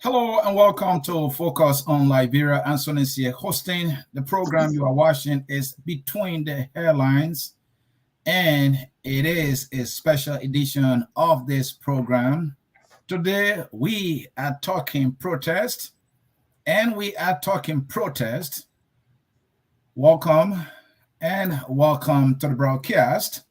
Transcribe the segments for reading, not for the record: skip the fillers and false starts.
Hello and welcome to Focus on Liberia. Ansony Sieh hosting the program. You are watching is Between the Hairlines, and it is a special edition of this program. Today we are talking protest, and we are talking protest. Welcome and welcome to the broadcast.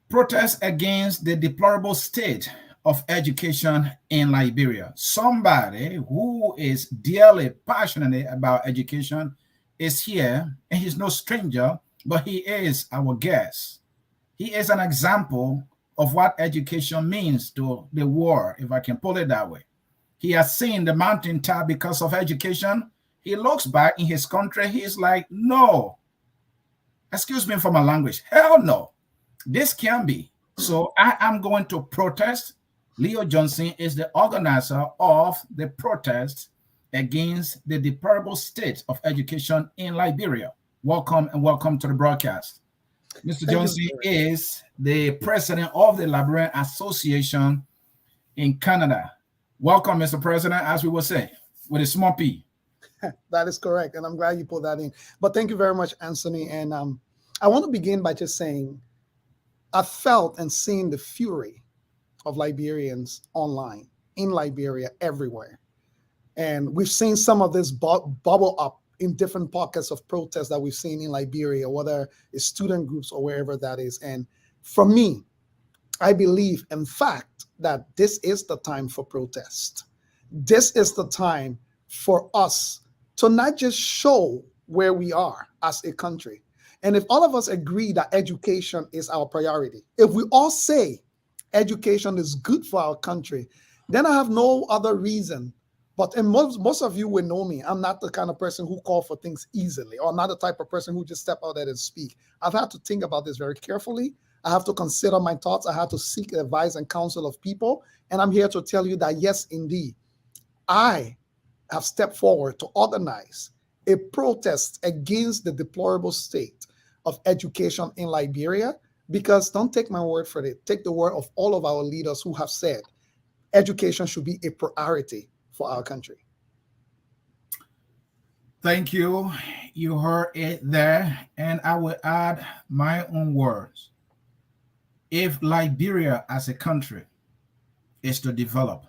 Protest against the deplorable state of education in Liberia. Somebody who is dearly passionate about education is here, and he's no stranger, but he is our guest. He is an example of what education means to the world, if I can put it that way. He has seen the mountaintop because of education. He looks back in his country, he's like, no, excuse me for my language, hell no, this can't be. So I am going to protest. Leo Johnson is the organizer of the protest against the deplorable state of education in Liberia. Welcome and welcome to the broadcast. Mr. Johnson is the president of the Liberian Association in Canada. Welcome, Mr. President, as we will say, with a small p. That is correct, and I'm glad you put that in. But thank you very much, Ansony. And I want to begin by just saying I felt and seen the fury of Liberians online, in Liberia, everywhere. And we've seen some of this bubble up in different pockets of protests that we've seen in Liberia, whether it's student groups or wherever that is. And for me, I believe, in fact, that this is the time for protest. This is the time for us to not just show where we are as a country. And if all of us agree that education is our priority, if we all say education is good for our country, then I have no other reason. But and most of you will know me. I'm not the kind of person who call for things easily, or not the type of person who just step out there and speak. I've had to think about this very carefully. I have to consider my thoughts. I have to seek advice and counsel of people. And I'm here to tell you that, yes, indeed, I have stepped forward to organize a protest against the deplorable state of education in Liberia. Because don't take my word for it. Take the word of all of our leaders who have said education should be a priority for our country. Thank you. You heard it there. And I will add my own words. If Liberia as a country is to develop,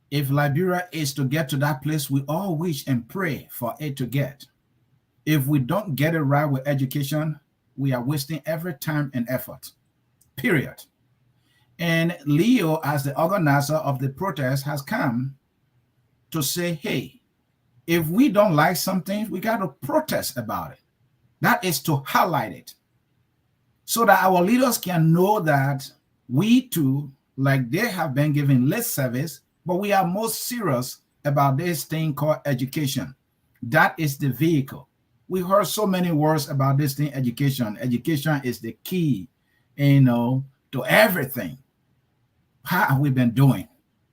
if Liberia is to get to that place we all wish and pray for it to get, if we don't get it right with education, we are wasting every time and effort, period. And Leo, as the organizer of the protest, has come to say, hey, if we don't like something, we got to protest about it. That is to highlight it so that our leaders can know that we too, like they have been given less service, but we are most serious about this thing called education. That is the vehicle. We heard so many words about this thing, education. Education is the key, to everything. How have we been doing?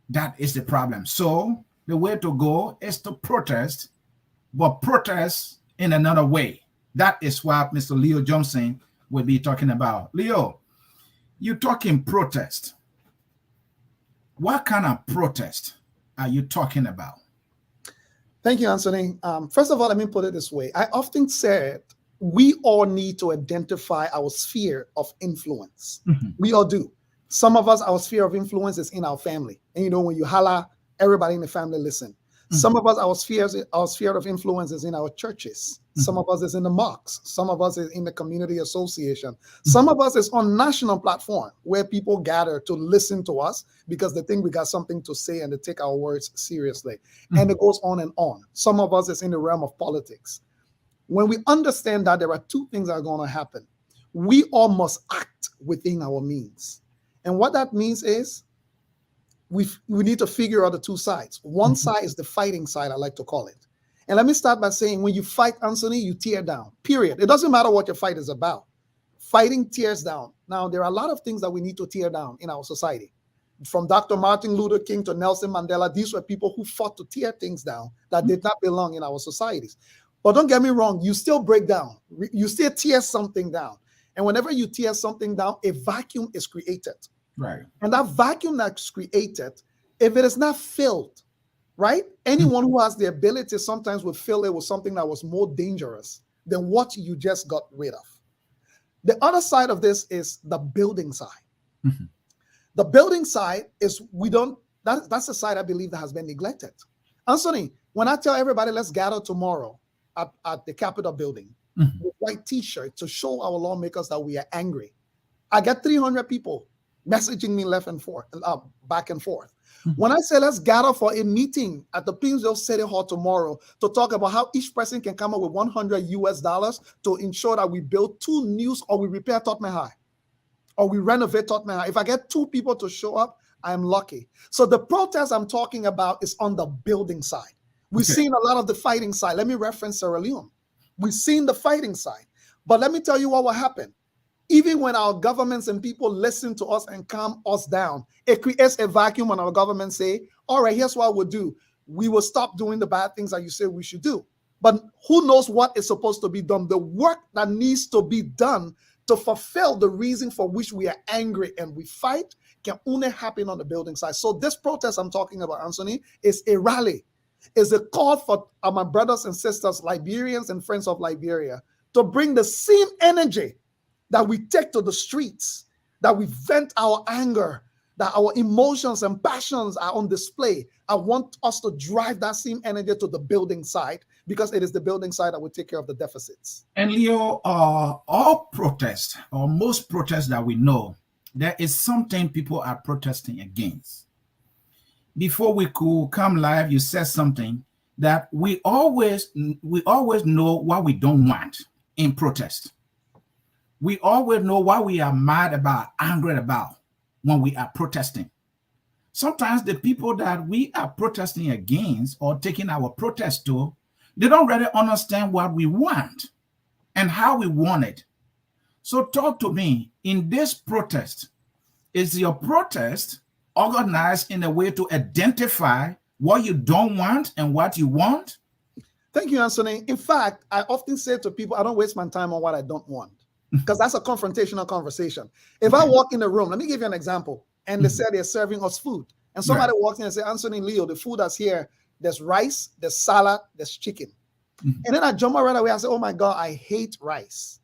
That is the problem. So the way to go is to protest, but protest in another way. That is what Mr. Leo Johnson will be talking about. Leo, you're talking protest. What kind of protest are you talking about? Thank you, Ansony. First of all, let me put it this way. I often said we all need to identify our sphere of influence. Mm-hmm. We all do. Some of us, our sphere of influence is in our family. And when you holler, everybody in the family listen. Mm-hmm. Some of us, our sphere of influence is in our churches. Mm-hmm. Some of us is in the mosques. Some of us is in the community association. Mm-hmm. Some of us is on national platform where people gather to listen to us because they think we got something to say and to take our words seriously. Mm-hmm. And it goes on and on. Some of us is in the realm of politics. When we understand that there are two things that are going to happen, we all must act within our means. And what that means is we need to figure out the two sides. One side is the fighting side, I like to call it. And let me start by saying, when you fight, Ansony, you tear down, period. It doesn't matter what your fight is about. Fighting tears down. Now, there are a lot of things that we need to tear down in our society. From Dr. Martin Luther King to Nelson Mandela, these were people who fought to tear things down that did not belong in our societies. But don't get me wrong, you still break down. You still tear something down. And whenever you tear something down, a vacuum is created. Right. And that vacuum that's created if it is not filled, right? Anyone who has the ability sometimes will fill it with something that was more dangerous than what you just got rid of. The other side of this is the building side. Mhm. The building side is that's the side I believe that has been neglected. Ansony, when I tell everybody let's gather tomorrow at the Capitol building Mhm. with white t-shirts to show our lawmakers that we are angry, I get 300 people messaging me left and forth, back and forth. Mhm. When I say let's gather for a meeting at the Plainsville City Hall tomorrow to talk about how each person can come up with $100 to ensure that we build 2 new or we repair Tottenham High or we renovate Tottenham High. If I get 2 people to show up, I'm lucky. So the protest I'm talking about is on the building side. We've Okay. seen a lot of the fighting side. Let me reference Sierra Leone. We've seen the fighting side. But let me tell you what will happen. Even when our governments and people listen to us and calm us down, it creates a vacuum when our government say, all right, here's what we'll do. We will stop doing the bad things that you say we should do. But who knows what is supposed to be done? The work that needs to be done to fulfill the reason for which we are angry and we fight can only happen on the building side. So this protest I'm talking about, Ansony, is a rally. Is a call for my brothers and sisters, Liberians and friends of Liberia, to bring the same energy that we take to the streets, that we vent our anger, that our emotions and passions are on display. I want us to drive that same energy to the building side because it is the building side that will take care of the deficits. And Leo, all protests or most protests that we know, there is something people are protesting against. Before we could come live, you said something that we always know what we don't want in protest. We always know what we are mad about, angry about when we are protesting. Sometimes the people that we are protesting against or taking our protest to, they don't really understand what we want and how we want it. So talk to me, in this protest, is your protest organized in a way to identify what you don't want and what you want? Thank you, Ansony. In fact, I often say to people, I don't waste my time on what I don't want because that's a confrontational conversation. If I walk in a room, let me give you an example, and they say they're serving us food, and somebody walks in and say, Ansony, Leo, the food that's here, there's rice, there's salad, there's chicken. And then I jump right away. I say, oh my God, I hate rice.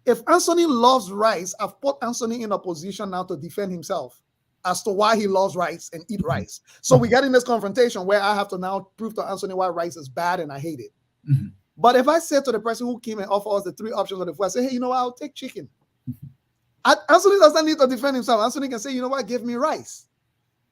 If Ansony loves rice, I've put Ansony in a position now to defend himself as to why he loves rice and eat rice. So we get in this confrontation where I have to now prove to Ansony why rice is bad and I hate it. But if I say to the person who came and offered us the 3 options of the food, I say, hey, you know what, I'll take chicken. Ansony doesn't need to defend himself. Ansony can say, you know what, give me rice.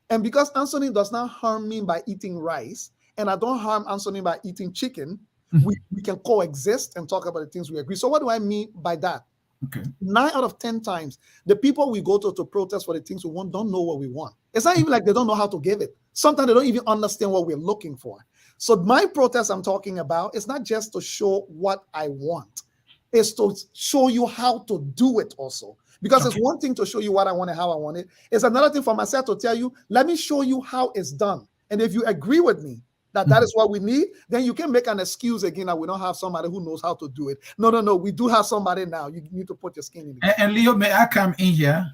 And because Ansony does not harm me by eating rice, and I don't harm Ansony by eating chicken, we can coexist and talk about the things we agree. So what do I mean by that? Okay. 9 out of 10 times, the people we go to protest for the things we want don't know what we want. It's not even like they don't know how to give it. Sometimes they don't even understand what we're looking for. So my protest I'm talking about is not just to show what I want. It's to show you how to do it also. Because it's one thing to show you what I want and how I want it. It's another thing for myself to tell you, let me show you how it's done. And if you agree with me that that is what we need, then you can make an excuse again that we don't have somebody who knows how to do it. No. We do have somebody now. You need to put your skin in it. And Leo, may I come in here?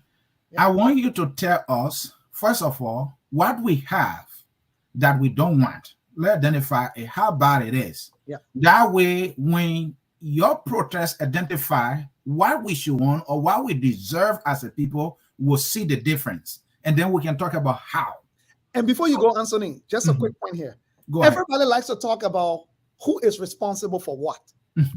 Yeah. I want you to tell us, first of all, what we have that we don't want. Let's identify how bad it is. Yeah. That way, when your protest identify what we should want or what we deserve as a people, we'll see the difference. And then we can talk about how. And before you go, Ansony, just a quick point here. Everybody likes to talk about who is responsible for what,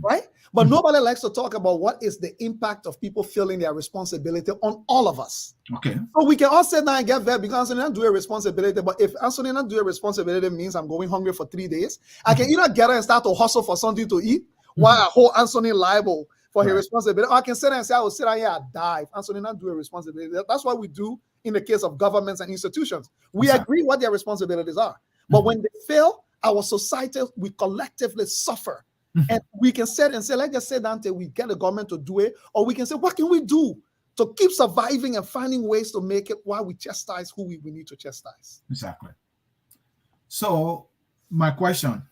right? But nobody likes to talk about what is the impact of people feeling their responsibility on all of us. Okay. So we can all sit down and get there because Ansony not do a responsibility. But if Ansony not do a responsibility means I'm going hungry for 3 days, I can either get her and start to hustle for something to eat while I hold Ansony liable for his responsibility. Or I can sit there and say, I will sit down here and die if Ansony not do a responsibility. That's what we do in the case of governments and institutions. We agree what their responsibilities are. But when they fail, our society, we collectively suffer. And we can sit and say, let's just sit down until we get the government to do it. Or we can say, what can we do to keep surviving and finding ways to make it while we chastise who we need to chastise? Exactly. So my question,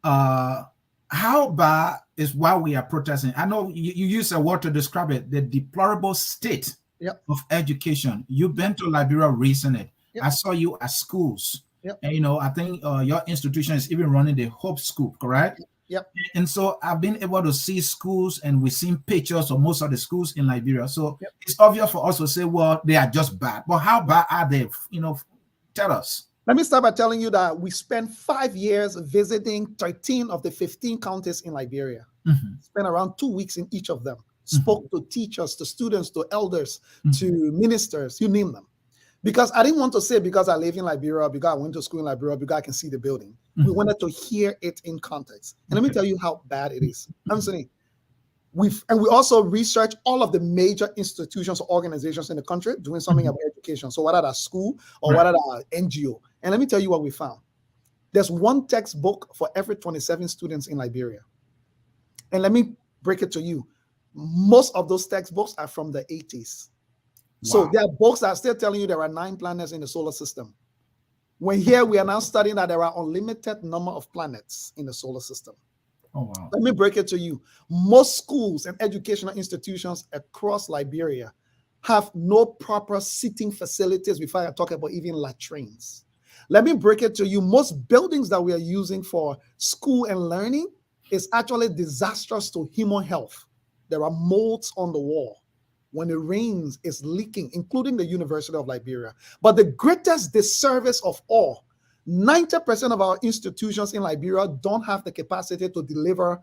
how bad is why we are protesting? I know you use a word to describe it, the deplorable state of education. You've been to Liberia recently. Yep. I saw you at schools. Yep. And, I think your institution is even running the Hope School, correct? Yep. And so I've been able to see schools, and we've seen pictures of most of the schools in Liberia. So Yep. it's obvious for us to say, well, they are just bad. But how bad are they? Tell us. Let me start by telling you that we spent 5 years visiting 13 of the 15 counties in Liberia. Spent around 2 weeks in each of them. Spoke to teachers, to students, to elders, to ministers, you name them. Because I didn't want to say because I live in Liberia, because I went to school in Liberia, because I can see the building. We wanted to hear it in context. And let me tell you how bad it is. Ansony, we also researched all of the major institutions or organizations in the country doing something about education. So whether that's school or whether that's NGO. And let me tell you what we found. There's one textbook for every 27 students in Liberia. And let me break it to you. Most of those textbooks are from the 80s. Wow. So there are books that are still telling you there are 9 planets in the solar system. When here we are now studying that there are unlimited number of planets in the solar system. Oh, wow. Let me break it to you. Most schools and educational institutions across Liberia have no proper seating facilities before I talk about even latrines. Let me break it to you. Most buildings that we are using for school and learning is actually disastrous to human health. There are molds on the wall. When it rains, it's leaking, including the University of Liberia. But the greatest disservice of all, 90% of our institutions in Liberia don't have the capacity to deliver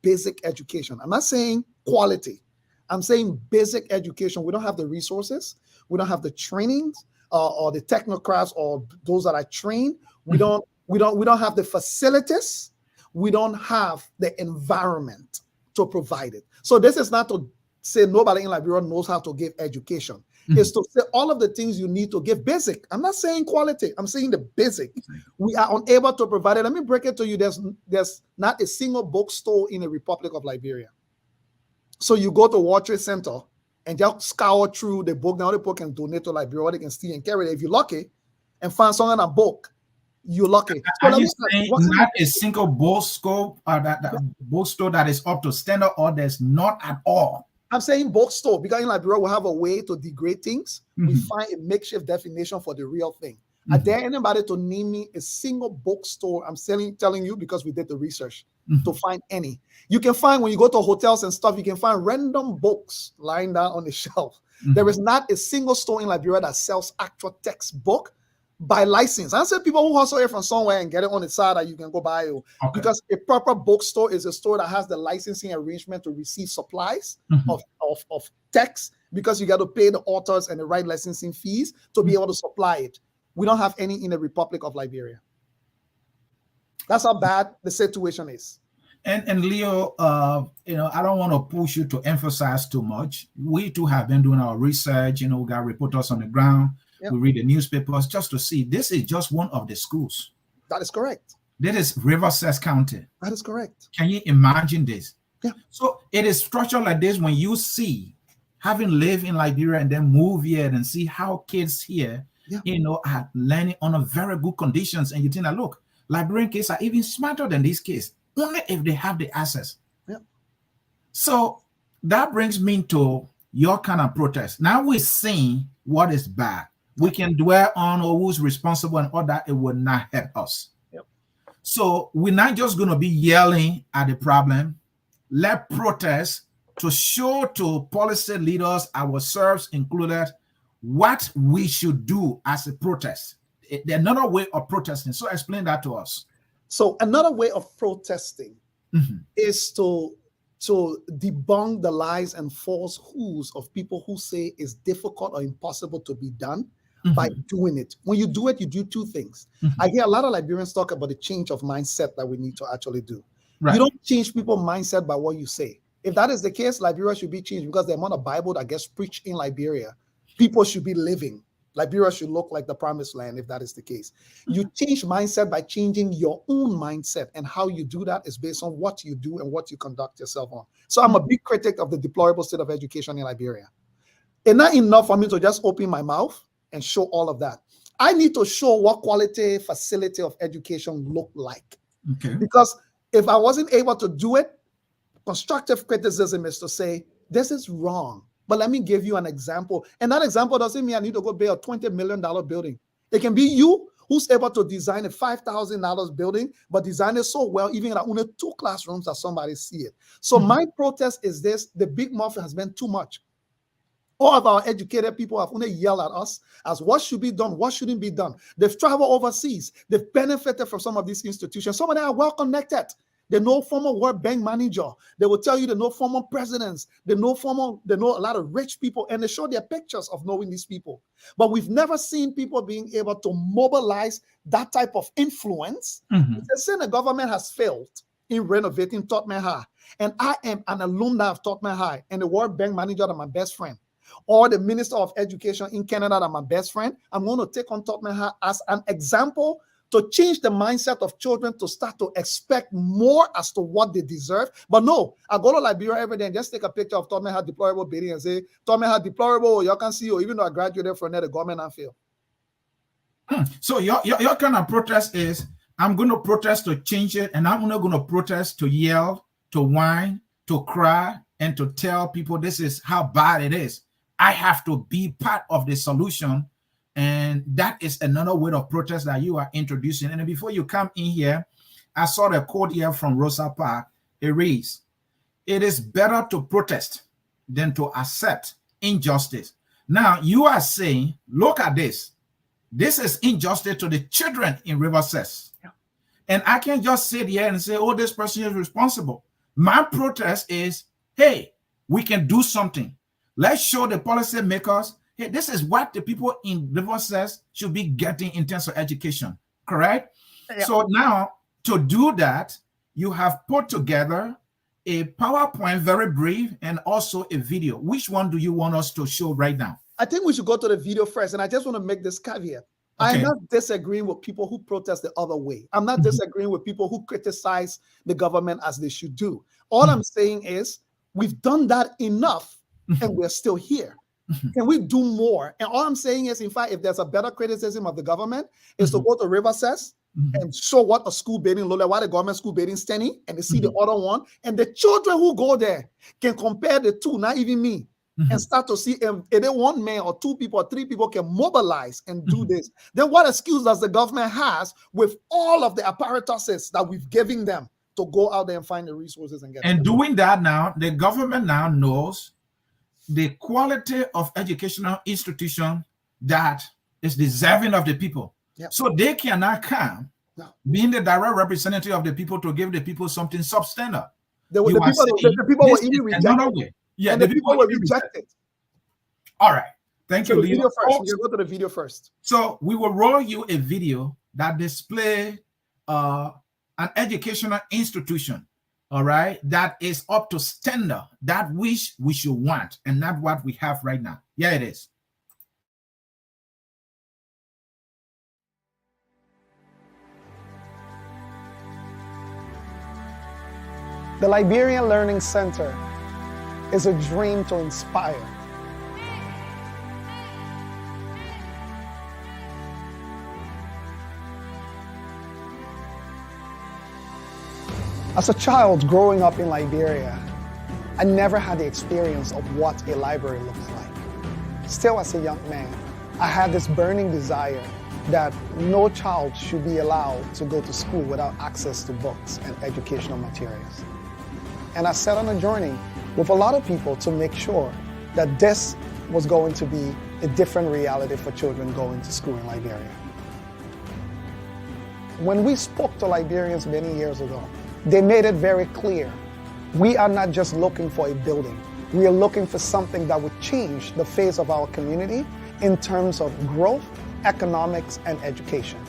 basic education. I'm not saying quality. I'm saying basic education. We don't have the resources. We don't have the trainings or the technocrats or those that are trained. We don't have the facilities. We don't have the environment to provide it. So this is not to say nobody in Liberia knows how to give education. It's to say all of the things you need to give basic. I'm not saying quality. I'm saying the basic. We are unable to provide it. Let me break it to you. There's not a single bookstore in the Republic of Liberia. So you go to World Trade Center and just scour through the book. Now the book can donate to Liberia, or they can steal and carry it. If you're lucky and find something in a book, you're lucky. So are you saying not a single bookstore that is up to standard, or there's not at all? I'm saying bookstore because in Liberia we have a way to degrade things. We find a makeshift definition for the real thing. Are there anybody to name me a single bookstore? I'm telling you because we did the research to find any. You can find when you go to hotels and stuff, you can find random books lying down on the shelf. There is not a single store in Liberia that sells actual textbook by license. I said people who hustle it from somewhere and get it on the side that you can go buy it. Okay. Because a proper bookstore is a store that has the licensing arrangement to receive supplies of text, because you got to pay the authors and the right licensing fees to be able to supply it. We don't have any in the Republic of Liberia. That's how bad the situation is. And Leo, I don't want to push you to emphasize too much. We too have been doing our research. We got reporters on the ground. Yep. We read the newspapers just to see. This is just one of the schools. That is correct. This is Riverside County. That is correct. Can you imagine this? Yeah. So it is structured like this. When you see, having lived in Liberia and then move here and see how kids here, are learning under very good conditions, and you think that, look, Liberian kids are even smarter than these kids, only if they have the access. Yeah. So that brings me to your kind of protest. Now we're seeing what is bad. We can dwell on who's responsible and all that. It will not help us. Yep. So we're not just going to be yelling at the problem. Let protest to show to policy leaders, ourselves included, what we should do as a protest. Another way of protesting. So explain that to us. So another way of protesting is to debunk the lies and falsehoods of people who say it's difficult or impossible to be done by doing it. When you do it, you do 2 things. I hear a lot of Liberians talk about the change of mindset that we need to actually do. Right. You don't change people's mindset by what you say. If that is the case, Liberia should be changed, because the amount of Bible that gets preached in Liberia, people should be living. Liberia should look like the promised land if that is the case. You change mindset by changing your own mindset, and how you do that is based on what you do and what you conduct yourself on. So I'm a big critic of the deplorable state of education in Liberia. It's not enough for me to just open my mouth and show all of that. I need to show what quality facility of education look like. Okay. Because if I wasn't able to do it, constructive criticism is to say, this is wrong. But let me give you an example. And that example doesn't mean I need to go build a $20 million building. It can be you who's able to design a $5,000 building, but design it so well, even at only 2 classrooms that somebody see it. So my protest is this: the big muffin has been too much. All of our educated people have only yelled at us as what should be done, what shouldn't be done. They've traveled overseas. They've benefited from some of these institutions. Some of them are well connected. They know former World Bank manager. They will tell you they know former presidents. They know a lot of rich people, and they show their pictures of knowing these people. But we've never seen people being able to mobilize that type of influence. It's saying the government has failed in renovating Tottenham High. And I am an alumni of Tottenham High, and the World Bank manager is my best friend, or the Minister of Education in Canada that my best friend. I'm going to take on Tottenham High as an example to change the mindset of children to start to expect more as to what they deserve. But no, I go to Liberia every day and just take a picture of Tottenham High Deplorable building and say, Tottenham High Deplorable, you can see you, even though I graduated from there, the government and fail. So your kind of protest is, I'm going to protest to change it, and I'm not going to protest to yell, to whine, to cry, and to tell people this is how bad it is. I have to be part of the solution. And that is another way of protest that you are introducing. And before you come in here, I saw the quote here from Rosa Parks. It reads, "It is better to protest than to accept injustice." Now, you are saying, look at this. This is injustice to the children in Riverside. Yeah. And I can't just sit here and say, oh, this person is responsible. My protest is, hey, we can do something. Let's show the policymakers, hey, this is what the people in Riverside should be getting in terms of education, correct? Yeah. So now, to do that, you have put together a PowerPoint, very brief, and also a video. Which one do you want us to show right now? I think we should go to the video first, and I just want to make this caveat. Okay. I'm not disagreeing with people who protest the other way. I'm not disagreeing with people who criticize the government as they should do. All I'm saying is we've done that enough, and we're still here. Can we do more? And all I'm saying is, in fact, if there's a better criticism of the government, is to go to Riverside and show what a school building look like, why the government school building standing, and they see the other one, and the children who go there can compare the two, not even me, and start to see if they one man or 2 people or 3 people can mobilize and do this. Then what excuse does the government has with all of the apparatuses that we've given them to go out there and find the resources and get and doing that now, the government now knows the quality of educational institution that is deserving of the people. Yep. So they cannot come being the direct representative of the people to give the people something substandard. The people were even rejected. Yeah, and the people were rejected. All right. Thank you, Leo. Video first. We'll go to the video first. So we will roll you a video that displays an educational institution, all right, that is up to standard, that which we should want, and not what we have right now. Yeah, it is. The Liberian Learning Center is a dream to inspire. As a child growing up in Liberia, I never had the experience of what a library looks like. Still, as a young man, I had this burning desire that no child should be allowed to go to school without access to books and educational materials. And I set on a journey with a lot of people to make sure that this was going to be a different reality for children going to school in Liberia. When we spoke to Liberians many years ago, they made it very clear, we are not just looking for a building. We are looking for something that would change the face of our community in terms of growth, economics, and education.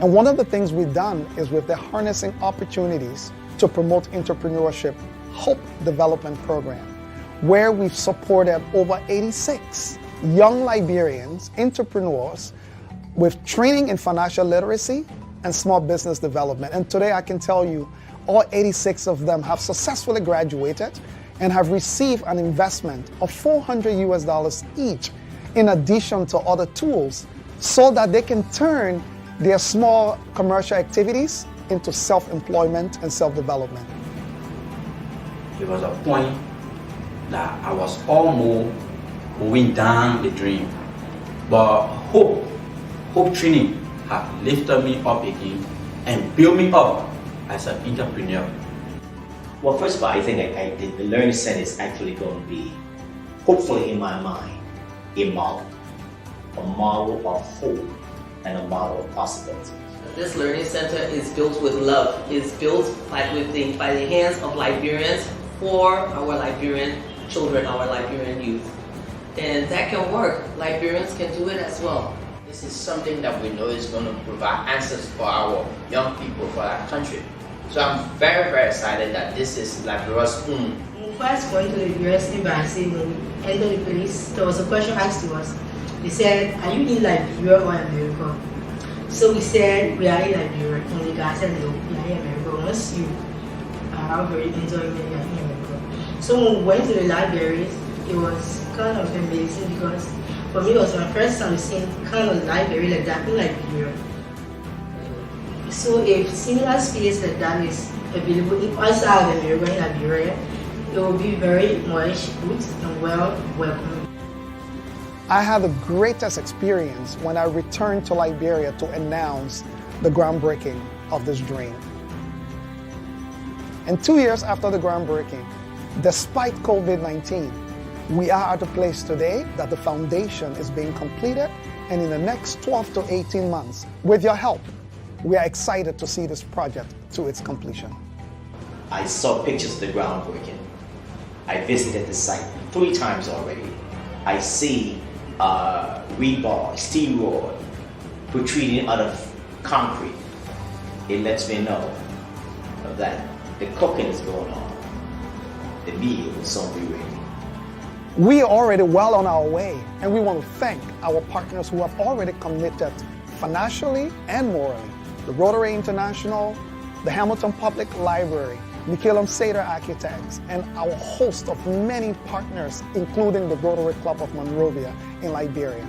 And one of the things we've done is with the Harnessing Opportunities to Promote Entrepreneurship Hope Development Program, where we've supported over 86 young Liberians, entrepreneurs, with training in financial literacy and small business development. And today I can tell you, all 86 of them have successfully graduated and have received an investment of $400 each, in addition to other tools, so that they can turn their small commercial activities into self-employment and self-development. There was a point that I was almost going down the drain, but hope Hope Training have lifted me up again and built me up as an entrepreneur. Well, first of all, I think the Learning Center is actually going to be, hopefully in my mind, a model of hope and a model of possibility. This learning center is built with love. It's built by the hands of Liberians for our Liberian children, our Liberian youth. And that can work. Liberians can do it as well. This is something that we know is going to provide answers for our young people, for our country. So I'm very, very excited that this is Liberia's home. First going to the US embassy, when we entered the place, there was a question asked to us. They said, are you in Liberia or America? So we said, we are in Liberia. And the guy said, no, we are in America. Once you are very enjoying it, you are in America. So when we went to the libraries, it was kind of amazing because for me it was my first time seeing kind of library like that in Liberia. So if similar space like that is available outside of America in Liberia, it will be very much good and well welcome. I had the greatest experience when I returned to Liberia to announce the groundbreaking of this dream. And 2 years after the groundbreaking, despite COVID-19, we are at a place today that the foundation is being completed, and in the next 12 to 18 months, with your help, we are excited to see this project to its completion. I saw pictures of the groundbreaking. I visited the site 3 times already. I see rebar, steel rod protruding out of concrete. It lets me know that the cooking is going on. The meal will soon be ready. We are already well on our way, and we want to thank our partners who have already committed financially and morally. The Rotary International, the Hamilton Public Library, Nikelum Seder Architects, and our host of many partners, including the Rotary Club of Monrovia in Liberia.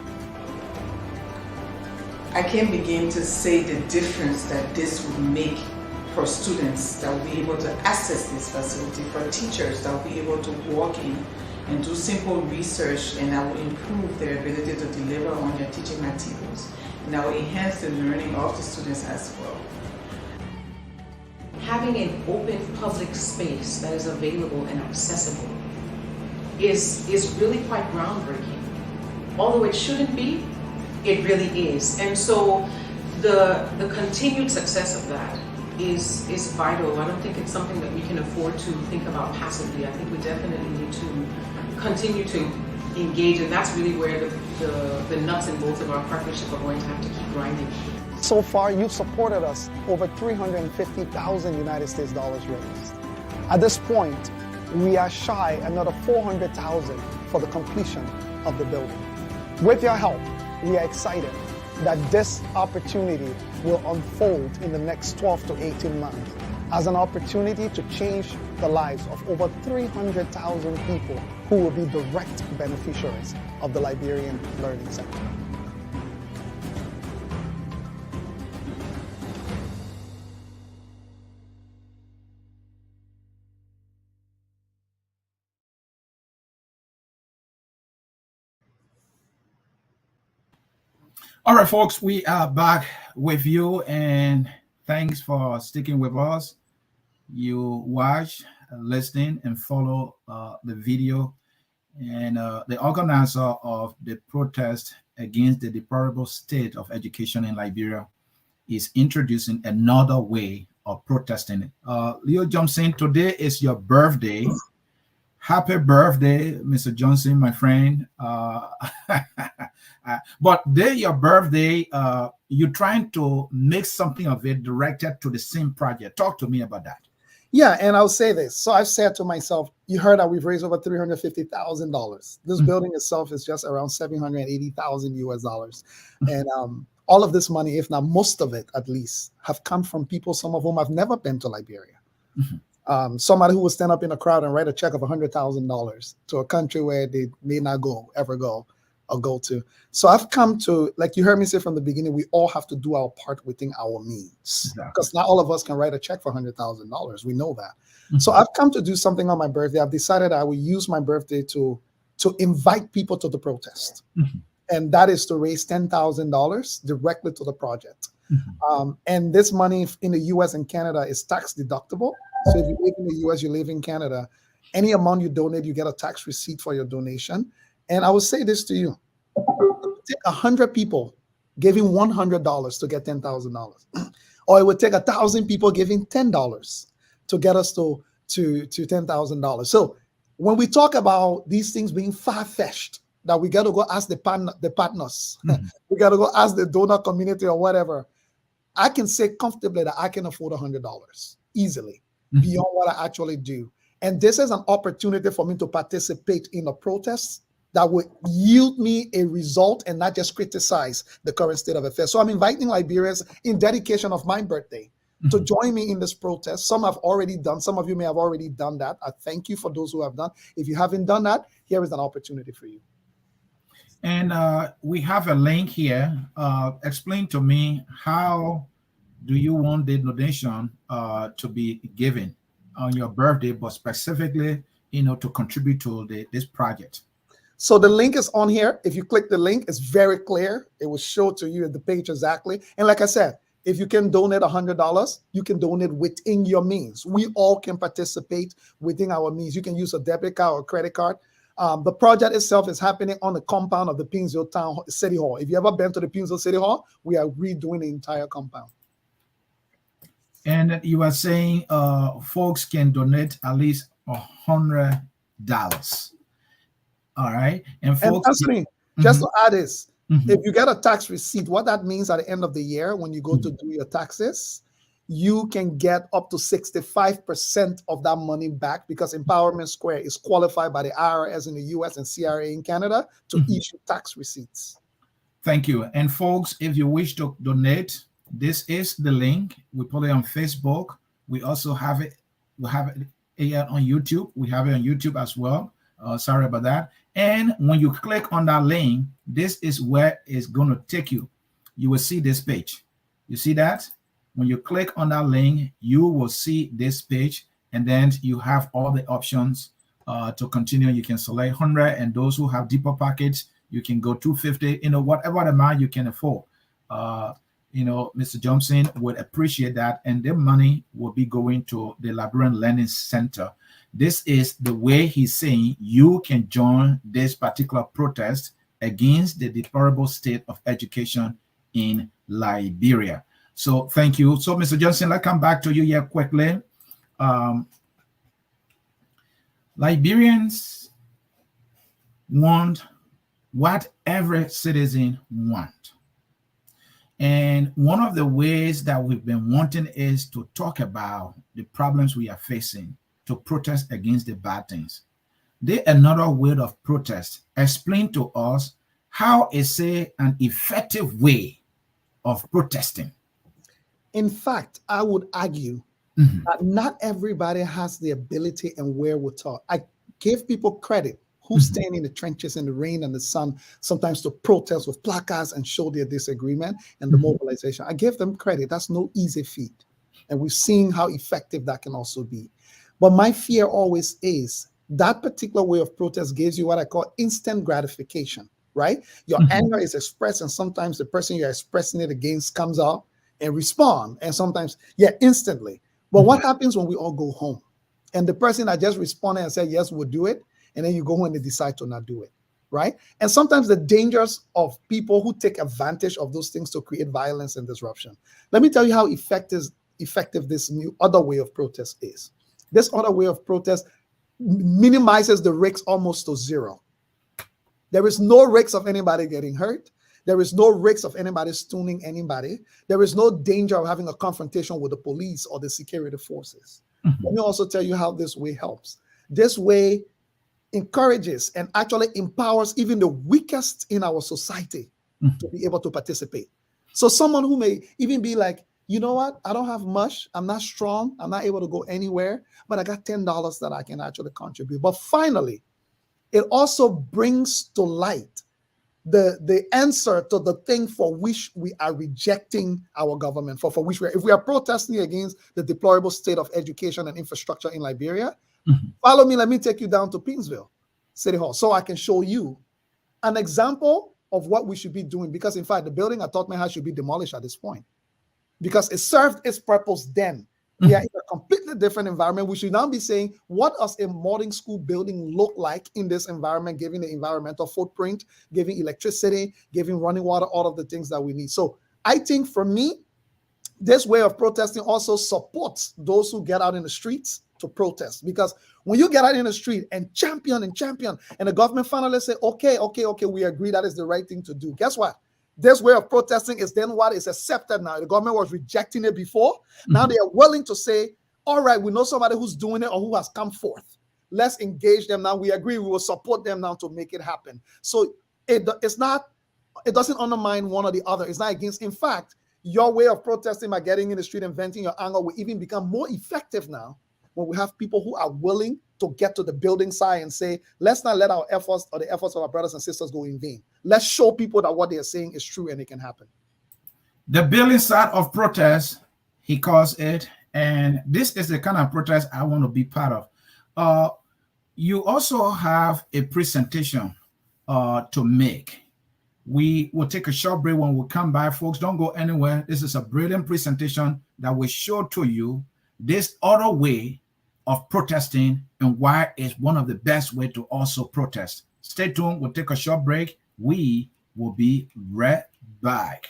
I can't begin to say the difference that this would make for students that will be able to access this facility, for teachers that will be able to walk in and do simple research, and that will improve their ability to deliver on their teaching materials, and that will enhance the learning of the students as well. Having an open public space that is available and accessible is really quite groundbreaking. Although it shouldn't be, it really is. And so the continued success of that is vital. I don't think it's something that we can afford to think about passively. I think we definitely need to continue to engage, and that's really where the nuts and bolts of our partnership are going to have to keep grinding. So far, you've supported us over 350,000 United States dollars raised. At this point, we are shy another 400,000 for the completion of the building. With your help, we are excited that this opportunity will unfold in the next 12 to 18 months as an opportunity to change the lives of over 300,000 people who will be direct beneficiaries of the Liberian Learning Center. All right, folks, we are back with you, and thanks for sticking with us. You watch, listen, and follow the video. And the organizer of the protest against the deplorable state of education in Liberia is introducing another way of protesting. Leo Johnson, today is your birthday. Happy birthday, Mr. Johnson, my friend. But your birthday, you're trying to make something of it directed to the same project. Talk to me about that. Yeah, and I'll say this. So I've said to myself, you heard that we've raised over $350,000. This building itself is just around $780,000 US dollars. And all of this money, if not most of it at least, have come from people, some of whom have never been to Liberia. Somebody who will stand up in a crowd and write a check of $100,000 to a country where they may not ever go or go to. So I've come to, like you heard me say from the beginning, we all have to do our part within our means, because not all of us can write a check for $100,000. We know that. So I've come to do something on my birthday. I've decided I will use my birthday to invite people to the protest. and that is to raise $10,000 directly to the project. And this money in the US and Canada is tax deductible. So if you live in the US, you live in Canada, any amount you donate, you get a tax receipt for your donation. And I will say this to you: take 100 people giving $100 to get $10,000, or it would take 1,000 people giving $10 to get us to $10,000. So when we talk about these things being far-fetched, that we got to go ask the partners, we got to go ask the donor community or whatever, I can say comfortably that I can afford $100 easily beyond what I actually do. And this is an opportunity for me to participate in a protest that would yield me a result and not just criticize the current state of affairs. So I'm inviting Liberians in dedication of my birthday to join me in this protest. Some have already done. Some of you may have already done that. I thank you for those who have done. If you haven't done that, here is an opportunity for you. And we have a link here. Explain to me, how do you want the donation to be given on your birthday, but specifically, to contribute to this project? So the link is on here. If you click the link, it's very clear. It will show to you the page exactly. And like I said, if you can donate $100, you can donate within your means. We all can participate within our means. You can use a debit card or credit card. The project itself is happening on the compound of the Pinsville Town City Hall. If you ever been to the Pinsville City Hall, we are redoing the entire compound. And you are saying folks can donate at least $100. All right. And folks, Ansony, just to add this, if you get a tax receipt, what that means at the end of the year, when you go to do your taxes, you can get up to 65% of that money back, because Empowerment Square is qualified by the IRS in the US and CRA in Canada to issue tax receipts. Thank you. And folks, if you wish to donate, this is the link. We put it on Facebook. We also have it. We have it here on YouTube. We have it on YouTube as well. Sorry about that. And when you click on that link, this is where it's going to take you. You will see this page. You see that? When you click on that link, you will see this page, and then you have all the options to continue. You can select 100, and those who have deeper pockets, you can go 250. Whatever amount you can afford. Mr. Johnson would appreciate that, and the money will be going to the Liberian Learning Center. This is the way he's saying you can join this particular protest against the deplorable state of education in Liberia. So thank you. So Mr. Johnson, let's come back to you here quickly. Liberians want what every citizen wants. And one of the ways that we've been wanting is to talk about the problems we are facing, to protest against the bad things. There's another way of protest. Explain to us how is an effective way of protesting. In fact, I would argue that not everybody has the ability and wherewithal. I give people credit who stand in the trenches in the rain and the sun, sometimes to protest with placards and show their disagreement and the mobilization. I give them credit. That's no easy feat. And we've seen how effective that can also be. But my fear always is that particular way of protest gives you what I call instant gratification, right? Your anger is expressed, and sometimes the person you're expressing it against comes out and respond. And sometimes, instantly. But what happens when we all go home? And the person that just responded and said, yes, we'll do it, and then you go home and they decide to not do it, right? And sometimes the dangers of people who take advantage of those things to create violence and disruption. Let me tell you how effective this new other way of protest is. This other way of protest minimizes the risks almost to zero. There is no risk of anybody getting hurt. There is no risk of anybody stoning anybody. There is no danger of having a confrontation with the police or the security forces. Let me also tell you how this way helps. This way encourages and actually empowers even the weakest in our society to be able to participate. So someone who may even be like, you know what? I don't have much. I'm not strong. I'm not able to go anywhere, but I got $10 that I can actually contribute. But finally, it also brings to light the answer to the thing for which we are rejecting our government, for which if we are protesting against the deplorable state of education and infrastructure in Liberia, follow me. Let me take you down to Pinsville City Hall so I can show you an example of what we should be doing. Because in fact, the building at Tottenham High should be demolished at this point because it served its purpose then. We are in a completely different environment. We should now be saying, what does a modern school building look like in this environment, giving the environmental footprint, giving electricity, giving running water, all of the things that we need. So I think for me, this way of protesting also supports those who get out in the streets to protest. Because when you get out in the street and champion, and the government finally say, okay, we agree that is the right thing to do. Guess what? This way of protesting is then what is accepted now. The government was rejecting it before. Now they are willing to say, all right, we know somebody who's doing it or who has come forth. Let's engage them now. We agree. We will support them now to make it happen. So it doesn't undermine one or the other. It's not against. In fact, your way of protesting by getting in the street and venting your anger will even become more effective now when we have people who are willing to get to the building side and say, let's not let our efforts or the efforts of our brothers and sisters go in vain. Let's show people that what they are saying is true and it can happen. The building side of protest, he calls it, and this is the kind of protest I want to be part of. You also have a presentation to make. We will take a short break. When we come back, folks, don't go anywhere. This is a brilliant presentation that will show to you this other way of protesting and why it's one of the best way to also protest. Stay tuned. We'll take a short break. We will be right back.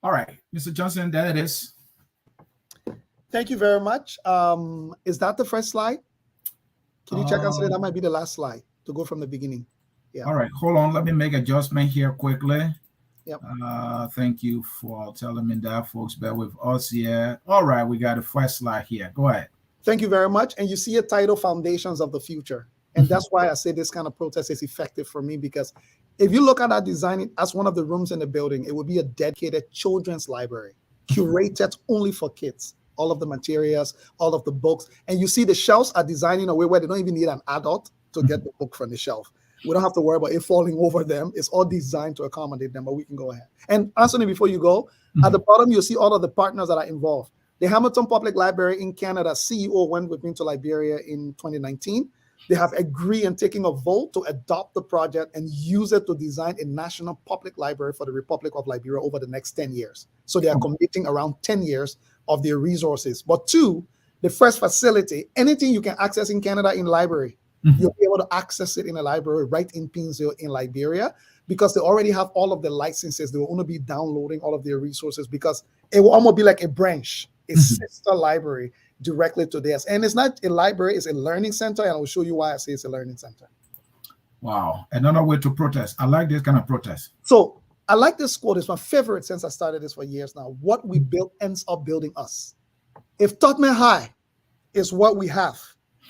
All right, Mr. Johnson, there it is. Thank you very much. Is that the first slide? Can you check and say that might be the last slide to go from the beginning? Yeah. All right, hold on. Let me make adjustment here quickly. Yep. Thank you for telling me that, folks. Bear with us here. All right, we got the first slide here. Go ahead. Thank you very much. And you see a title, Foundations of the Future. And that's why I say this kind of protest is effective for me, because if you look at that design as one of the rooms in the building, it would be a dedicated children's library, curated only for kids. All of the materials, all of the books. And you see the shelves are designed in a way where they don't even need an adult to get the book from the shelf. We don't have to worry about it falling over them. It's all designed to accommodate them, but we can go ahead. And Ansony, before you go, at the bottom, you'll see all of the partners that are involved. The Hamilton Public Library in Canada, CEO went with me to Liberia in 2019. They have agreed and taken a vote to adopt the project and use it to design a national public library for the Republic of Liberia over the next 10 years. So they are committing around 10 years of their resources. But two, the first facility, anything you can access in Canada in library, you'll be able to access it in a library right in Pinzio in Liberia, because they already have all of the licenses. They will only be downloading all of their resources because it will almost be like a branch, a sister library directly to theirs. And it's not a library, it's a learning center. And I'll show you why I say it's a learning center. Wow. Another way to protest. I like this kind of protest. So I like this quote. It's my favorite since I started this for years now. What we build ends up building us. If Tottenham High is what we have,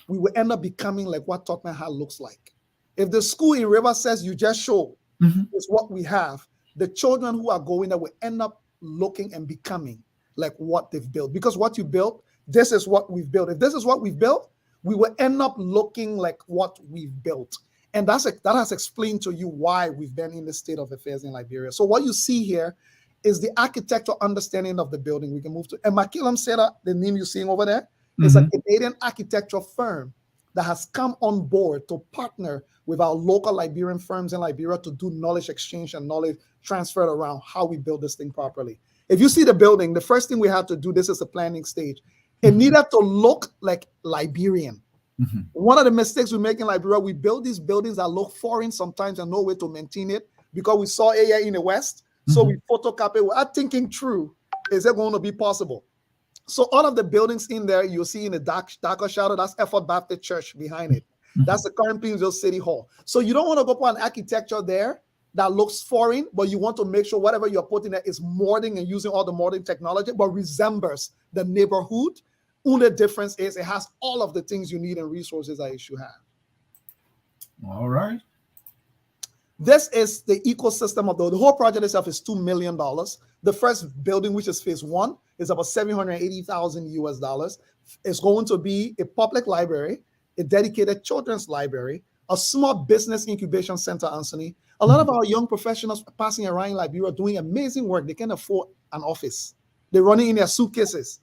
we will end up becoming like what Tottenham High looks like. If the school in River says you just show is what we have, the children who are going there will end up looking and becoming like what they've built. Because what you built, this is what we've built. If this is what we've built, we will end up looking like what we've built. And that has explained to you why we've been in this state of affairs in Liberia. So what you see here is the architectural understanding of the building. We can move to, and Makilam Seda, the name you're seeing over there, is a Canadian architectural firm that has come on board to partner with our local Liberian firms in Liberia to do knowledge exchange and knowledge transfer around how we build this thing properly. If you see the building, the first thing we had to do, this is the planning stage. It needed to look like Liberian. One of the mistakes we make in Liberia, we build these buildings that look foreign sometimes and no way to maintain it because we saw AI in the West. So we photocopy. Without thinking through, is it going to be possible? So all of the buildings in there, you'll see in the darker shadow, that's Effort Baptist Church behind it. That's the current Pinsville City Hall. So you don't want to go put an architecture there that looks foreign, but you want to make sure whatever you're putting there is modern and using all the modern technology, but resembles the neighborhood. Only difference is it has all of the things you need and resources that it should have. All right. This is the ecosystem of the whole project itself is $2 million. The first building, which is phase one, is about $780,000 US. It's going to be a public library, a dedicated children's library, a small business incubation center, Ansony, A lot of our young professionals passing around in Liberia doing amazing work. They can afford an office. They're running in their suitcases.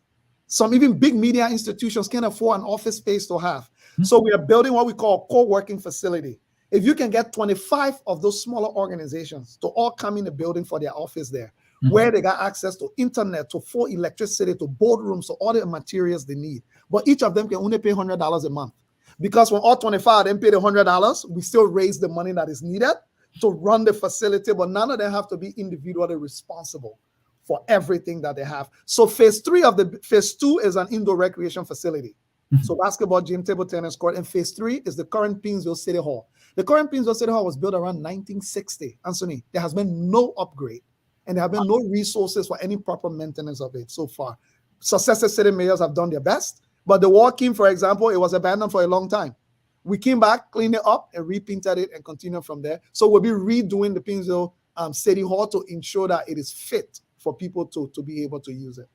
Some even big media institutions can't afford an office space to have. So we are building what we call a co-working facility. If you can get 25 of those smaller organizations to all come in the building for their office there, where they got access to internet, to full electricity, to boardrooms, to all the materials they need. But each of them can only pay $100 a month. Because when all 25 of them pay the $100, we still raise the money that is needed to run the facility, but none of them have to be individually responsible for everything that they have. So phase 2 is an indoor recreation facility. So basketball gym, table tennis court, and phase 3 is the current Pinsville City Hall. The current Pinsville City Hall was built around 1960. Ansony, there has been no upgrade, and there have been no resources for any proper maintenance of it so far. Successive city mayors have done their best, but the walk-in, for example, it was abandoned for a long time. We came back, cleaned it up, and repainted it and continued from there. So we'll be redoing the Pinsville City Hall to ensure that it is fit for people to be able to use it.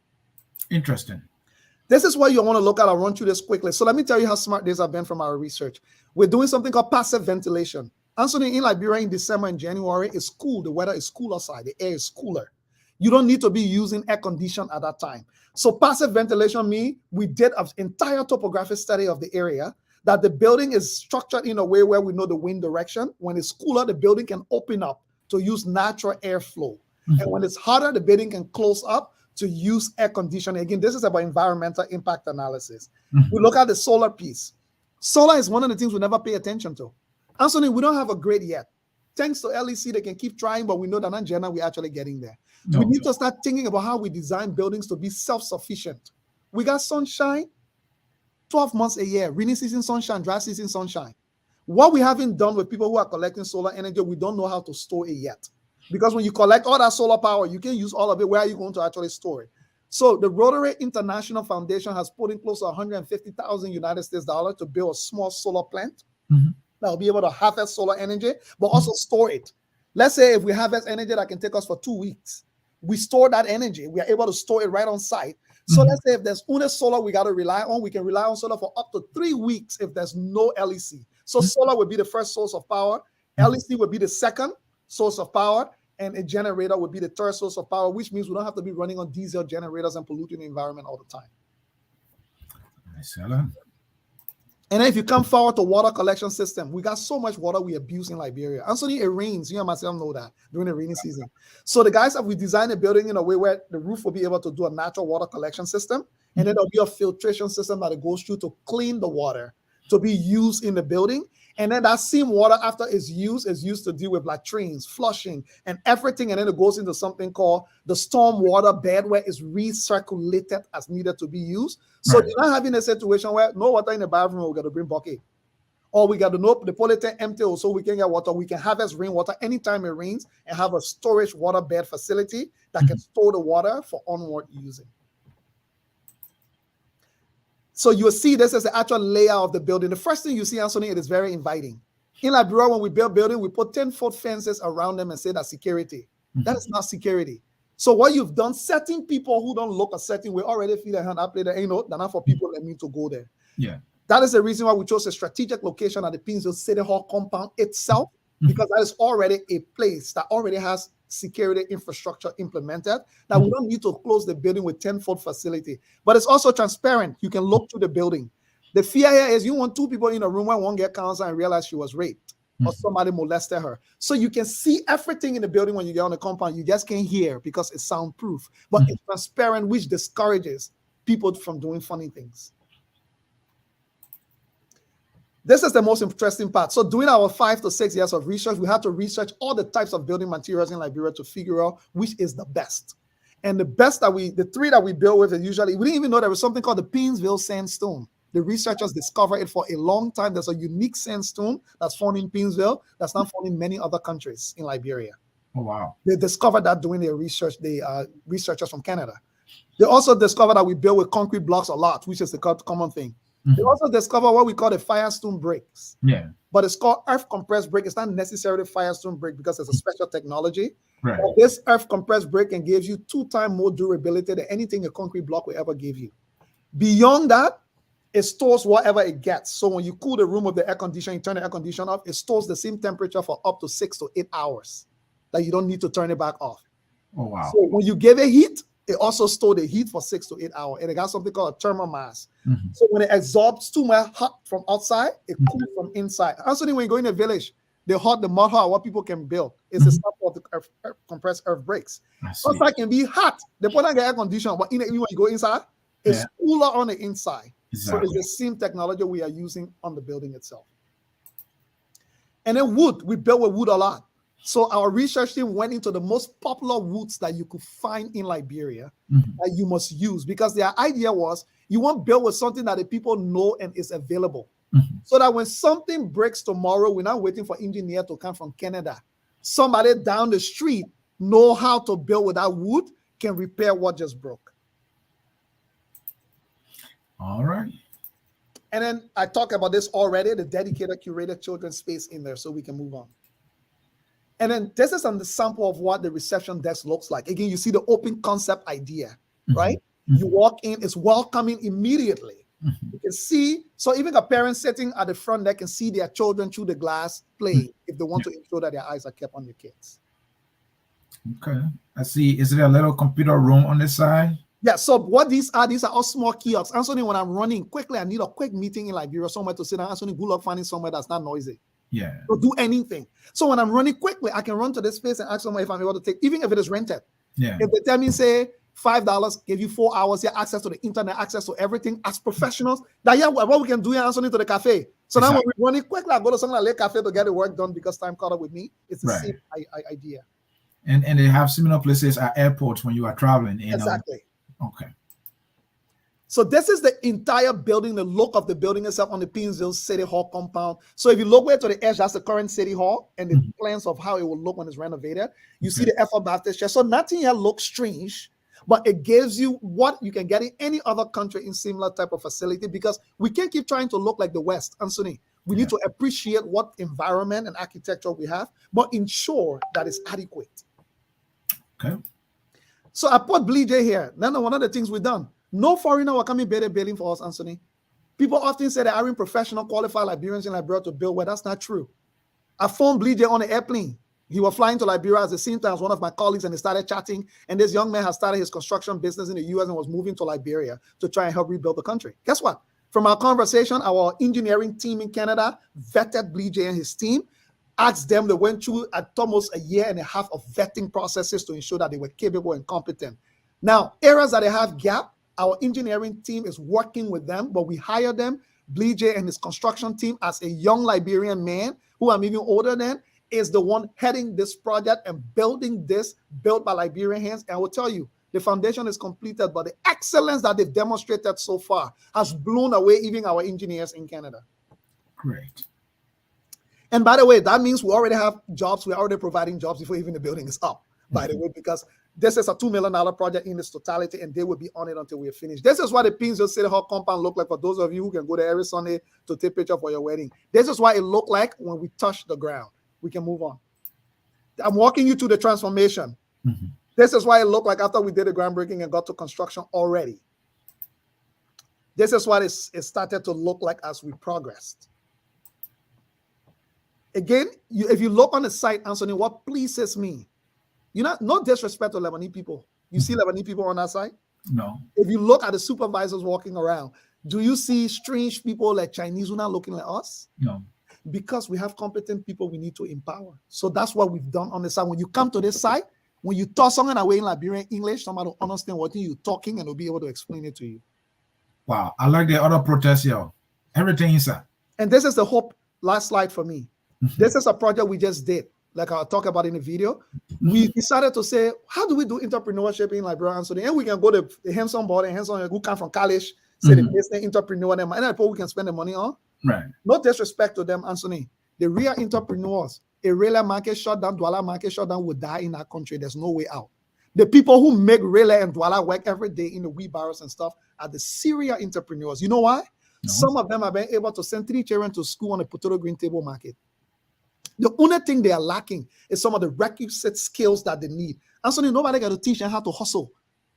Interesting. This is what you want to look at. I'll run through this quickly. So let me tell you how smart this has been from our research. We're doing something called passive ventilation. Ansony, in Liberia in December and January, it's cool. The weather is cool outside. The air is cooler. You don't need to be using air condition at that time. So passive ventilation means we did an entire topographic study of the area, that the building is structured in a way where we know the wind direction. When it's cooler, the building can open up to use natural airflow. And when it's hotter, the building can close up to use air conditioning. Again, this is about environmental impact analysis. We look at the solar piece. Solar is one of the things we never pay attention to. Ansony, we don't have a grid yet. Thanks to LEC, they can keep trying, but we know that in general, we're actually getting there. We need to start thinking about how we design buildings to be self-sufficient. We got sunshine, 12 months a year, rainy season sunshine, dry season sunshine. What we haven't done with people who are collecting solar energy, we don't know how to store it yet. Because when you collect all that solar power, you can use all of it. Where are you going to actually store it? So the Rotary International Foundation has put in close to 150,000 United States dollars to build a small solar plant that will be able to harvest solar energy, but also store it. Let's say if we harvest energy that can take us for 2 weeks, we store that energy. We are able to store it right on site. So let's say if there's only solar we got to rely on, we can rely on solar for up to 3 weeks if there's no LEC. So solar would be the first source of power. LEC would be the second source of power, and a generator would be the third source of power, which means we don't have to be running on diesel generators and polluting the environment all the time. Excellent. And then if you come forward to water collection system, we got so much water we abuse in Liberia. Ansony, it rains. You and myself know that during the rainy season. So the guys have we designed a building in a way where the roof will be able to do a natural water collection system, and then there'll be a filtration system that it goes through to clean the water to be used in the building. And then that same water, after it's used to deal with latrines, flushing, and everything. And then it goes into something called the storm water bed, where it's recirculated as needed to be used. So you're not having a situation where no water in the bathroom, we got to bring bucket. Or we got to know the polytank empty so we can get water. We can harvest rainwater anytime it rains and have a storage water bed facility that can store the water for onward using. So you'll see this as the actual layout of the building. The first thing you see, Ansony, it is very inviting. In Liberia, when we build building, we put 10-foot fences around them and say that's security. That is not security. So what you've done, certain people who don't look a certain way already feel their hand up there. They're not for people that need to go there. Yeah. That is the reason why we chose a strategic location at the Pinsville City Hall compound itself, because that is already a place that already has security infrastructure implemented, that we don't need to close the building with 10-foot facility. But it's also transparent. You can look through the building. The fear here is you want 2 people in a room where one get cancer and realize she was raped or somebody molested her. So you can see everything in the building when you get on the compound. You just can't hear because it's soundproof. But it's transparent, which discourages people from doing funny things. This is the most interesting part. So during our 5 to 6 years of research, we had to research all the types of building materials in Liberia to figure out which is the best. And the best the 3 that we build with is usually, we didn't even know there was something called the Pinsville sandstone. The researchers discovered it for a long time. There's a unique sandstone that's found in Pinsville that's not found in many other countries in Liberia. Oh, wow. They discovered that doing their research, researchers from Canada. They also discovered that we build with concrete blocks a lot, which is the common thing. They also discover what we call the Firestone bricks. Yeah. But it's called earth compressed brick. It's not necessarily Firestone brick because it's a special technology. Right. But this earth compressed brick can give you 2 times more durability than anything a concrete block will ever give you. Beyond that, it stores whatever it gets. So when you cool the room with the air conditioner, you turn the air conditioner off, it stores the same temperature for up to 6 to 8 hours. That you don't need to turn it back off. Oh, wow. So when you give it heat, it also stores the heat for 6 to 8 hours. And it got something called a thermal mass. Mm-hmm. So when it absorbs too much hot from outside, it cools from inside. Ansony, when you go in a village, the mud hut, what people can build is a stuff of the compressed earth breaks. Outside can be hot. They put on the air conditioner, but when you go inside, it's cooler on the inside. Exactly. So it's the same technology we are using on the building itself. And then wood, we built with wood a lot. So our research team went into the most popular woods that you could find in Liberia that you must use, because their idea was you want to build with something that the people know and is available. So that when something breaks tomorrow, we're not waiting for engineer to come from Canada. Somebody down the street know how to build with that wood, can repair what just broke. All right. And then I talked about this already, the dedicated curated children's space in there, so we can move on. And then this is an sample of what the reception desk looks like. Again, you see the open concept idea, right? You walk in, it's welcoming immediately. You can see, so even a parent sitting at the front there can see their children through the glass playing if they want to ensure that their eyes are kept on your kids. Okay. I see. Is there a little computer room on this side? Yeah, so what these are all small kiosks. Ansony, when I'm running quickly, I need a quick meeting in Liberia, somewhere to sit down. Ansony, good luck finding somewhere that's not noisy. Yeah. To do anything. So when I'm running quickly, I can run to this space and ask someone if I'm able to take, even if it is rented. Yeah. If they tell me, say, $5, give you 4 hours, yeah, access to the internet, access to everything as professionals, that what we can do here, Ansony, to the cafe. So now when we're running quickly, I go to something like Le Cafe to get the work done because time caught up with me. It's the same idea. And they have similar places at airports when you are traveling. Exactly. Okay. So this is the entire building, the look of the building itself on the Pinsville City Hall compound. So if you look way to the edge, that's the current City Hall and the plans of how it will look when it's renovated. You see the Ethel Baptist Church. So nothing here looks strange, but it gives you what you can get in any other country in similar type of facility, because we can't keep trying to look like the West, Ansony. We need to appreciate what environment and architecture we have, but ensure that it's adequate. Okay. So I put Bleed here. Then one of the things we've done, no foreigner will come in better building for us, Ansony. People often say that hiring professional, qualified Liberians in Liberia to build. Well, that's not true. I phoned Bleed on the airplane. He was flying to Liberia at the same time as one of my colleagues, and they started chatting. And this young man has started his construction business in the US and was moving to Liberia to try and help rebuild the country. Guess what? From our conversation, our engineering team in Canada vetted Bleed and his team, asked them, they went through almost a year and a half of vetting processes to ensure that they were capable and competent. Now, areas that they have gap, our engineering team is working with them, but we hire them, Bleed and his construction team, as a young Liberian man who I'm even older than, is the one heading this project and building this, built by Liberian hands. And I will tell you, the foundation is completed, but the excellence that they've demonstrated so far has blown away even our engineers in Canada. Great. And by the way, that means we already have jobs. We're already providing jobs before even the building is up, by the way, because this is a $2 million project in its totality, and they will be on it until we are finished. This is what the Pinsville City Hall compound look like for those of you who can go there every Sunday to take picture for your wedding. This is what it looked like when we touched the ground. We can move on. I'm walking you through the transformation. This is what it looked like after we did the groundbreaking and got to construction already. This is what it started to look like as we progressed. Again, if you look on the site, Ansony, what pleases me, no disrespect to Lebanese people. You see Lebanese people on that site? No. If you look at the supervisors walking around, do you see strange people like Chinese who are not looking like us? No. Because we have competent people we need to empower. So that's what we've done on the side. When you come to this site, when you talk something away in Liberian English, somebody will understand what you're talking and will be able to explain it to you. Wow. I like the other protest here. Everything inside. And this is the hope. Last slide for me. This is a project we just did, like I'll talk about in the video. We decided to say, how do we do entrepreneurship in Liberia, Ansony? And we can go to the hands-on board and hands-on who come from college, say the business entrepreneur, and that's what we can spend the money on. Right. No disrespect to them, Ansony. The real entrepreneurs, a real market shutdown, Douala market shutdown will die in that country. There's no way out. The people who make Relay and Douala work every day in the wheelbarrows and stuff are the serial entrepreneurs. You know why? No. Some of them have been able to send 3 children to school on a potato green table market. The only thing they are lacking is some of the requisite skills that they need. Ansony, nobody got to teach them how to hustle.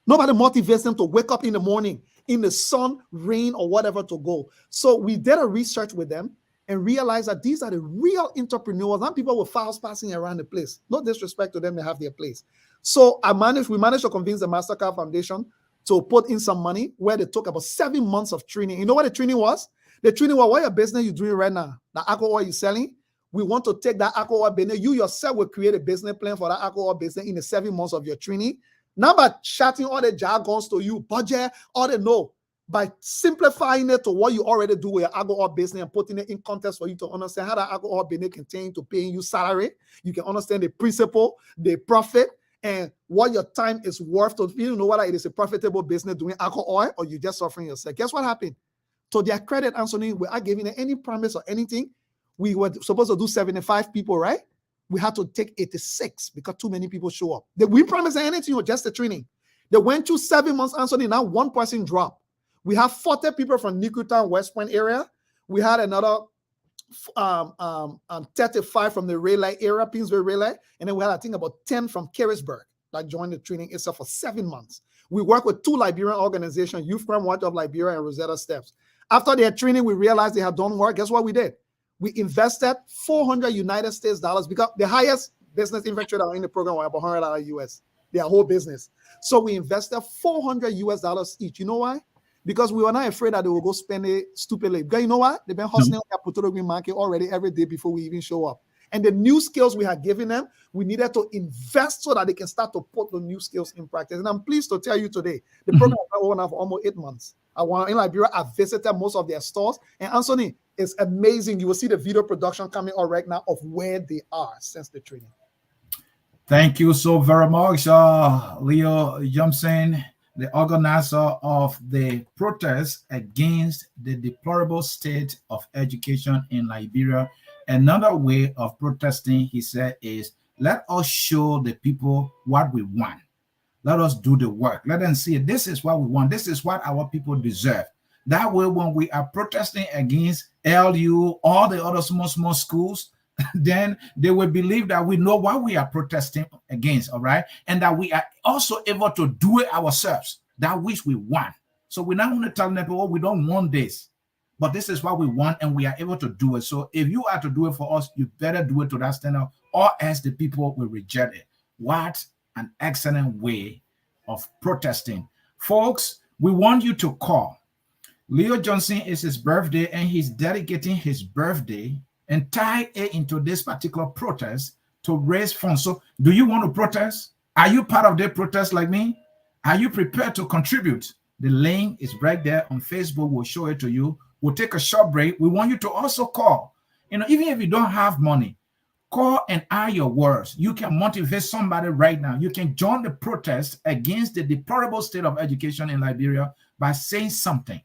Nobody motivates them to wake up in the morning, in the sun, rain, or whatever to go. So we did a research with them and realized that these are the real entrepreneurs, not people with files passing around the place. No disrespect to them, they have their place. So we managed to convince the MasterCard Foundation to put in some money where they took about 7 months of training. You know what the training was? The training was, what your business you're doing right now, the alcohol you're selling, we want to take that alcohol business. You yourself will create a business plan for that alcohol business in the 7 months of your training. Not by shouting all the jargons to you, budget, all the no. By simplifying it to what you already do with your alcohol business and putting it in context for you to understand how that alcohol business continue to paying you salary. You can understand the principle, the profit, and what your time is worth. To you know whether it is a profitable business doing alcohol or you're just suffering yourself. Guess what happened? To their credit, Ansony, without giving them any promise or anything, we were supposed to do 75 people, right? We had to take 86 because too many people show up. We promised anything or just the training. They went through 7 months, Ansony. Now one person dropped. We have 40 people from Nikuta, West Point area. We had another 35 from the Raleigh area, Pinsville Raleigh. And then we had, I think, about 10 from Carisburg that joined the training itself for 7 months. We work with 2 Liberian organizations, Youth Crime Watch of Liberia and Rosetta Steps. After their training, we realized they had done work. Guess what we did? We invested $400 United States dollars because the highest business investor that are in the program were about $100 US, their whole business. So we invested $400 US dollars each. You know why? Because we were not afraid that they will go spend it stupidly. Because you know what? They've been hustling on the Puerto Rican market already every day before we even show up. And the new skills we had given them, we needed to invest so that they can start to put the new skills in practice. And I'm pleased to tell you today, the program has been on for almost 8 months. In Liberia, I visited most of their stores. And Ansony, it's amazing. You will see the video production coming on right now of where they are since the training. Thank you so very much, Leo Johnson, the organizer of the protest against the deplorable state of education in Liberia. Another way of protesting, he said, is let us show the people what we want. Let us do the work. Let them see this is what we want. This is what our people deserve. That way, when we are protesting against LU, all the other small schools, then they will believe that we know what we are protesting against, all right? And that we are also able to do it ourselves, that which we want. So we're not going to tell them, oh, we don't want this, but this is what we want, and we are able to do it. So if you are to do it for us, you better do it to that standard, or else the people will reject it. What an excellent way of protesting. Folks, we want you to call. Leo Johnson is his birthday, and he's dedicating his birthday and tie it into this particular protest to raise funds. So do you want to protest? Are you part of the protest like me? Are you prepared to contribute? The link is right there on Facebook. We'll show it to you. We'll take a short break. We want you to also call. Even if you don't have money, call and add your words. You can motivate somebody right now. You can join the protest against the deplorable state of education in Liberia by saying something.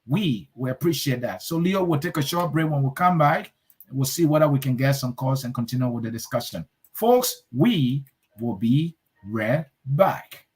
We will appreciate that. So Leo will take a short break. When we come back, we'll see whether we can get some calls and continue with the discussion. Folks, we will be right back.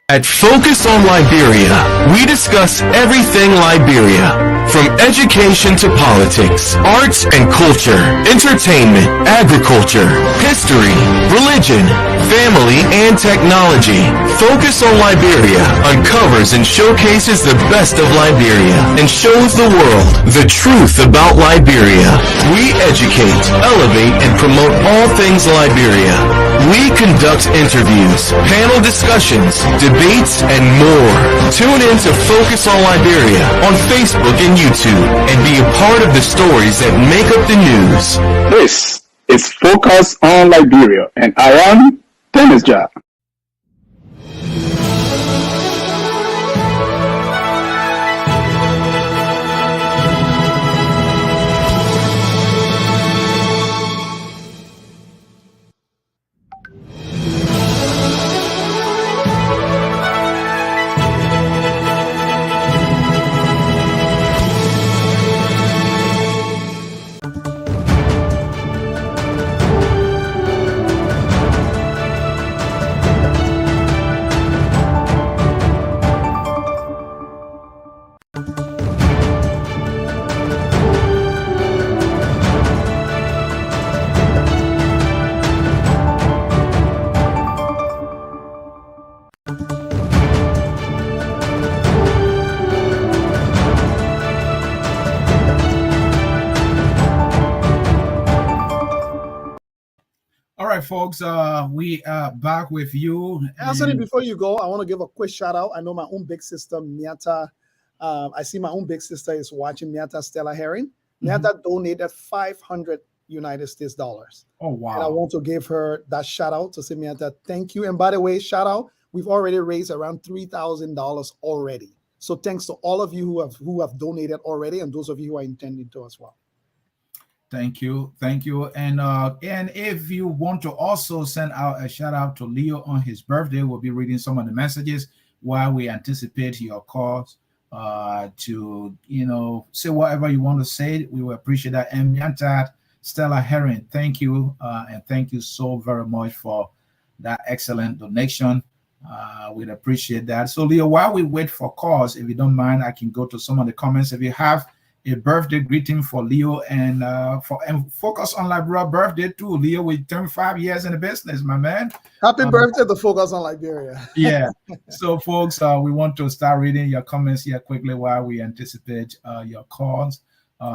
At Focus on Liberia, we discuss everything Liberia, from education to politics, arts and culture, entertainment, agriculture, history, religion, family, and technology. Focus on Liberia uncovers and showcases the best of Liberia and shows the world the truth about Liberia. We educate, elevate, and promote all things Liberia. We conduct interviews, panel discussions, debates, and more. Tune in to Focus on Liberia on Facebook and YouTube and be a part of the stories that make up the news. This is Focus on Liberia, and I am Dennis Jack. right, folks. We are back with you. Ansony, before you go, I want to give a quick shout out. I know my own big sister, Miata. I see my own big sister is watching, Miata Stella Herring. Miata donated 500 United States dollars. Oh, wow. And I want to give her that shout out to say, Miata, thank you. And by the way, shout out, we've already raised around $3,000 already. So thanks to all of you who have donated already, and those of you who are intending to as well. Thank you. And if you want to also send out a shout out to Leo on his birthday, we'll be reading some of the messages while we anticipate your calls to say whatever you want to say. We will appreciate that. And Miantat Stella Herring, thank you, and thank you so very much for that excellent donation. We'd appreciate that. So Leo, while we wait for calls, if you don't mind, I can go to some of the comments. If you have a birthday greeting for Leo and Focus on Liberia birthday too. Leo, we turned 5 years in the business, my man. Happy birthday to Focus on Liberia. Yeah. So folks, we want to start reading your comments here quickly while we anticipate your calls.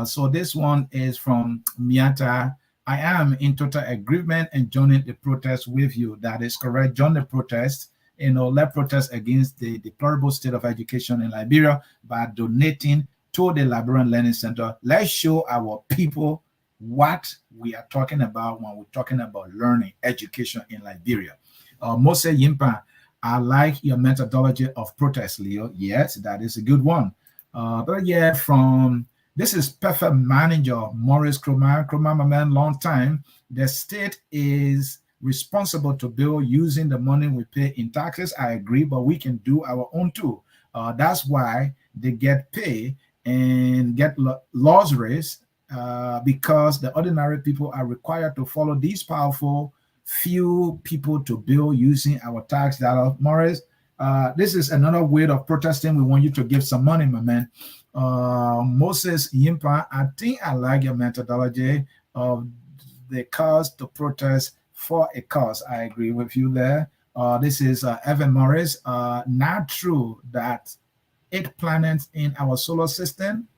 So this one is from Miata. I am in total agreement and joining the protest with you. That is correct. Join the protest. Let protest against the deplorable state of education in Liberia by donating to the Liberian Learning Center. Let's show our people what we are talking about when we're talking about learning education in Liberia. Mose Yimpa, I like your methodology of protest, Leo. Yes, that is a good one. But yeah, this is perfect manager Maurice Kroma, my man, long time. The state is responsible to build using the money we pay in taxes. I agree, but we can do our own too. That's why they get paid and get laws raised because the ordinary people are required to follow these powerful few people to build using our tax dollar. Morris, this is another way of protesting. We want you to give some money, my man. Moses Yimpa, I think I like your methodology of the cause to protest for a cause. I agree with you there. This is Evan Morris. Not true that 8 planets in our solar system,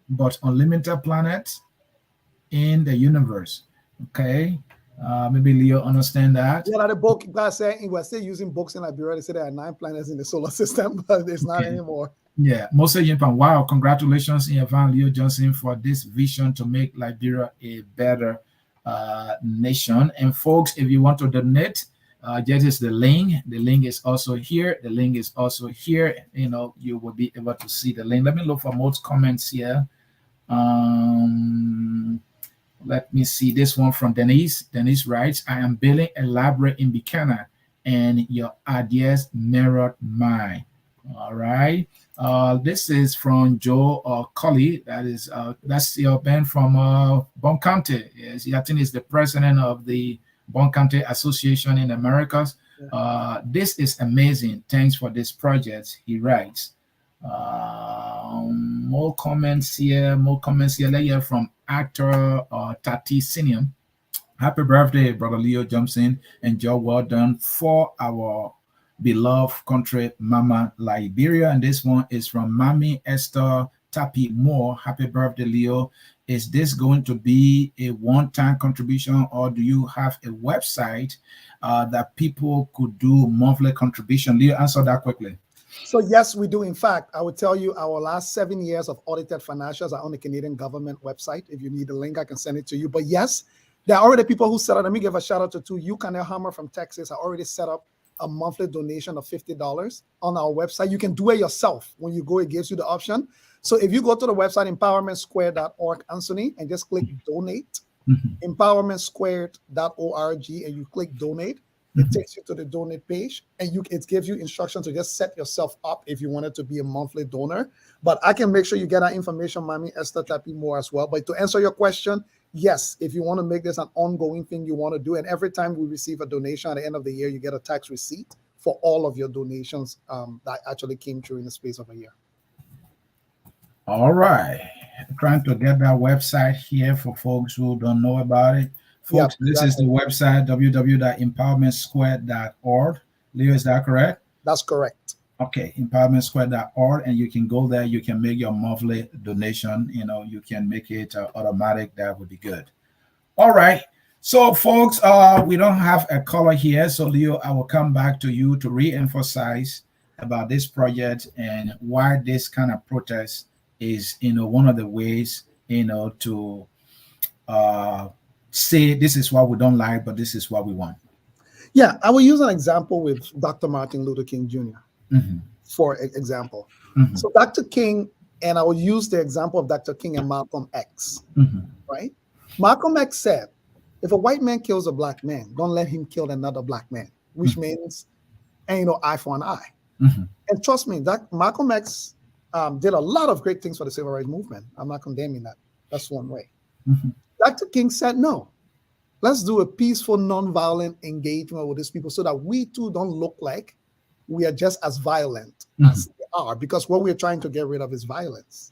but unlimited planets in the universe. Okay. Maybe Leo understand that. Yeah, the book guys say we're still using books in Liberia. They say there are 9 planets in the solar system, but it's not anymore. Yeah, Mose Yimpan, wow, congratulations in Evan Leo Johnson for this vision to make Liberia a better nation. And folks, if you want to donate, just is the link. The link is also here. The link is also here. You will be able to see the link. Let me look for most comments here. Let me see this one from Denise. Denise writes, I am building a library in Buchanan and your ideas mirrored mine. All right. This is from Joe Colley. That's your band from Bon County. Yes, I think he's the president of the Bon County Association in Americas. This is amazing. Thanks for this project, he writes. More comments here. Let's hear from actor Tati Sinium. Happy birthday, Brother Leo Johnson, and job well done for our beloved country, Mama Liberia. And this one is from Mami Esther Tapi Moore. Happy birthday, Leo. Is this going to be a one-time contribution, or do you have a website that people could do monthly contribution? Leo, answer that quickly. So yes, we do. In fact, I would tell you our last 7 years of audited financials are on the Canadian government website. If you need a link, I can send it to you. But yes, there are already people who set up. Let me give a shout out to Yukanel Hammer from Texas. I already set up a monthly donation of $50 on our website. You can do it yourself. When you go, it gives you the option. So if you go to the website empowermentsquared.org, Ansony, and just click donate, empowermentsquared.org, and you click donate, it takes you to the donate page, and it gives you instructions to just set yourself up if you wanted to be a monthly donor. But I can make sure you get that information, Mami Esther Tapi Moore, as well. But to answer your question, yes, if you want to make this an ongoing thing you want to do, and every time we receive a donation at the end of the year, you get a tax receipt for all of your donations that actually came through in the space of a year. All right. I'm trying to get that website here for folks who don't know about it. Folks, This is the website, www.empowermentsquared.org. Leo, is that correct? That's correct. Okay, empowermentsquared.org, and you can go there. You can make your monthly donation. You can make it automatic. That would be good. All right. So, folks, we don't have a caller here. So, Leo, I will come back to you to re-emphasize about this project and why this kind of protest is, one of the ways, to uh, say this is what we don't like, but this is what we want. Yeah, I will use an example with Dr. Martin Luther King Jr. Mm-hmm. for example. Mm-hmm. So Dr. King, and I will use the example of Dr. King and Malcolm X, Mm-hmm. right? Malcolm X said, if a white man kills a black man, don't let him kill another black man, which means, eye for an eye. Mm-hmm. And trust me, that Malcolm X did a lot of great things for the civil rights movement. I'm not condemning that. That's one way. Mm-hmm. Dr. King said, no, let's do a peaceful, non-violent engagement with these people so that we too don't look like we are just as violent as they are, because what we're trying to get rid of is violence.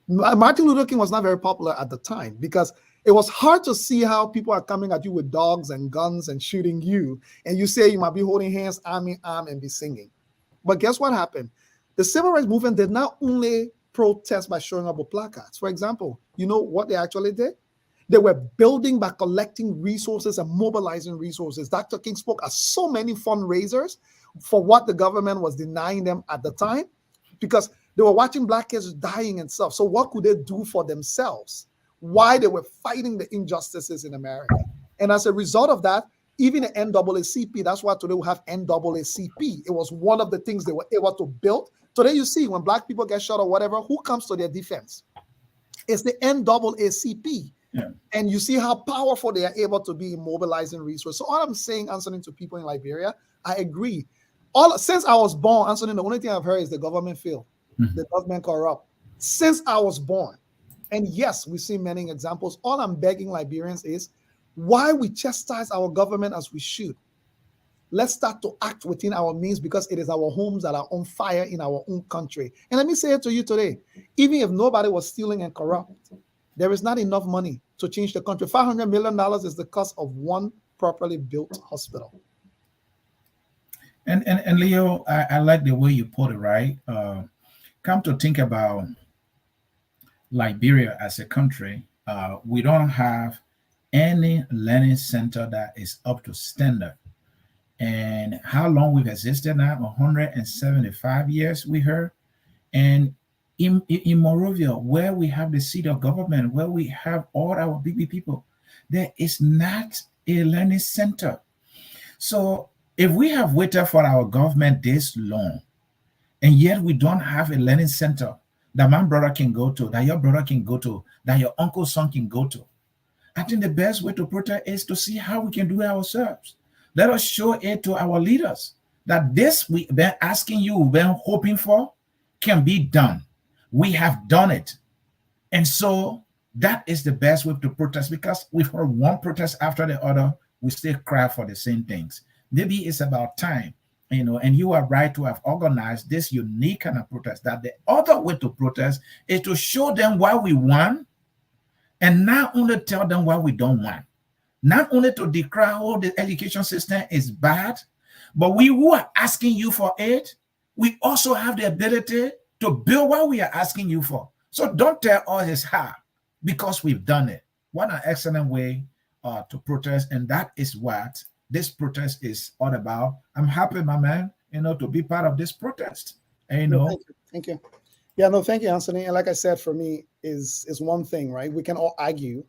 Martin Luther King was not very popular at the time because it was hard to see how people are coming at you with dogs and guns and shooting you, and you say you might be holding hands arm in arm and be singing. But guess what happened? The civil rights movement did not only protest by showing up with placards. For example, you know what they actually did? They were building by collecting resources and mobilizing resources. Dr. King spoke at so many fundraisers for what the government was denying them at the time, because they were watching black kids dying and stuff. So what could they do for themselves? Why they were fighting the injustices in America. And as a result of that, even the NAACP, that's why today we have NAACP. It was one of the things they were able to build. Today you see when black people get shot or whatever, who comes to their defense? It's the NAACP. Yeah. And you see how powerful they are able to be in mobilizing resources. So all I'm saying, Ansony, to people in Liberia, I agree. Since I was born, Ansony, the only thing I've heard is the government failed. Mm-hmm. The government corrupt. Since I was born. And yes, we see many examples. All I'm begging Liberians is, why we chastise our government as we should. Let's start to act within our means, because it is our homes that are on fire in our own country. And let me say it to you today, even if nobody was stealing and corrupt, there is not enough money to change the country. $500 million is the cost of one properly built hospital. And Leo, I like the way you put it, right? Come to think about Liberia as a country, we don't have any learning center that is up to standard. And how long we've existed now? 175 years, we heard. And in Monrovia, where we have the seat of government, where we have all our big people, there is not a learning center. So if we have waited for our government this long, and yet we don't have a learning center that my brother can go to, that your brother can go to, that your uncle's son can go to, I think the best way to protect is to see how we can do it ourselves. Let us show it to our leaders that this we've been asking you, we've been hoping for, can be done. We have done it. And so that is the best way to protest, because we've heard one protest after the other, we still cry for the same things. Maybe it's about time, and you are right to have organized this unique kind of protest, that the other way to protest is to show them what we want, and not only tell them what we don't want. Not only to declare how the education system is bad, but we who are asking you for it, we also have the ability to build what we are asking you for. So don't tell us it's hard, because we've done it. What an excellent way to protest, and that is what this protest is all about. I'm happy, my man, to be part of this protest. And, Thank you. Yeah, no, thank you, Ansony. And like I said, for me, is one thing, right? We can all argue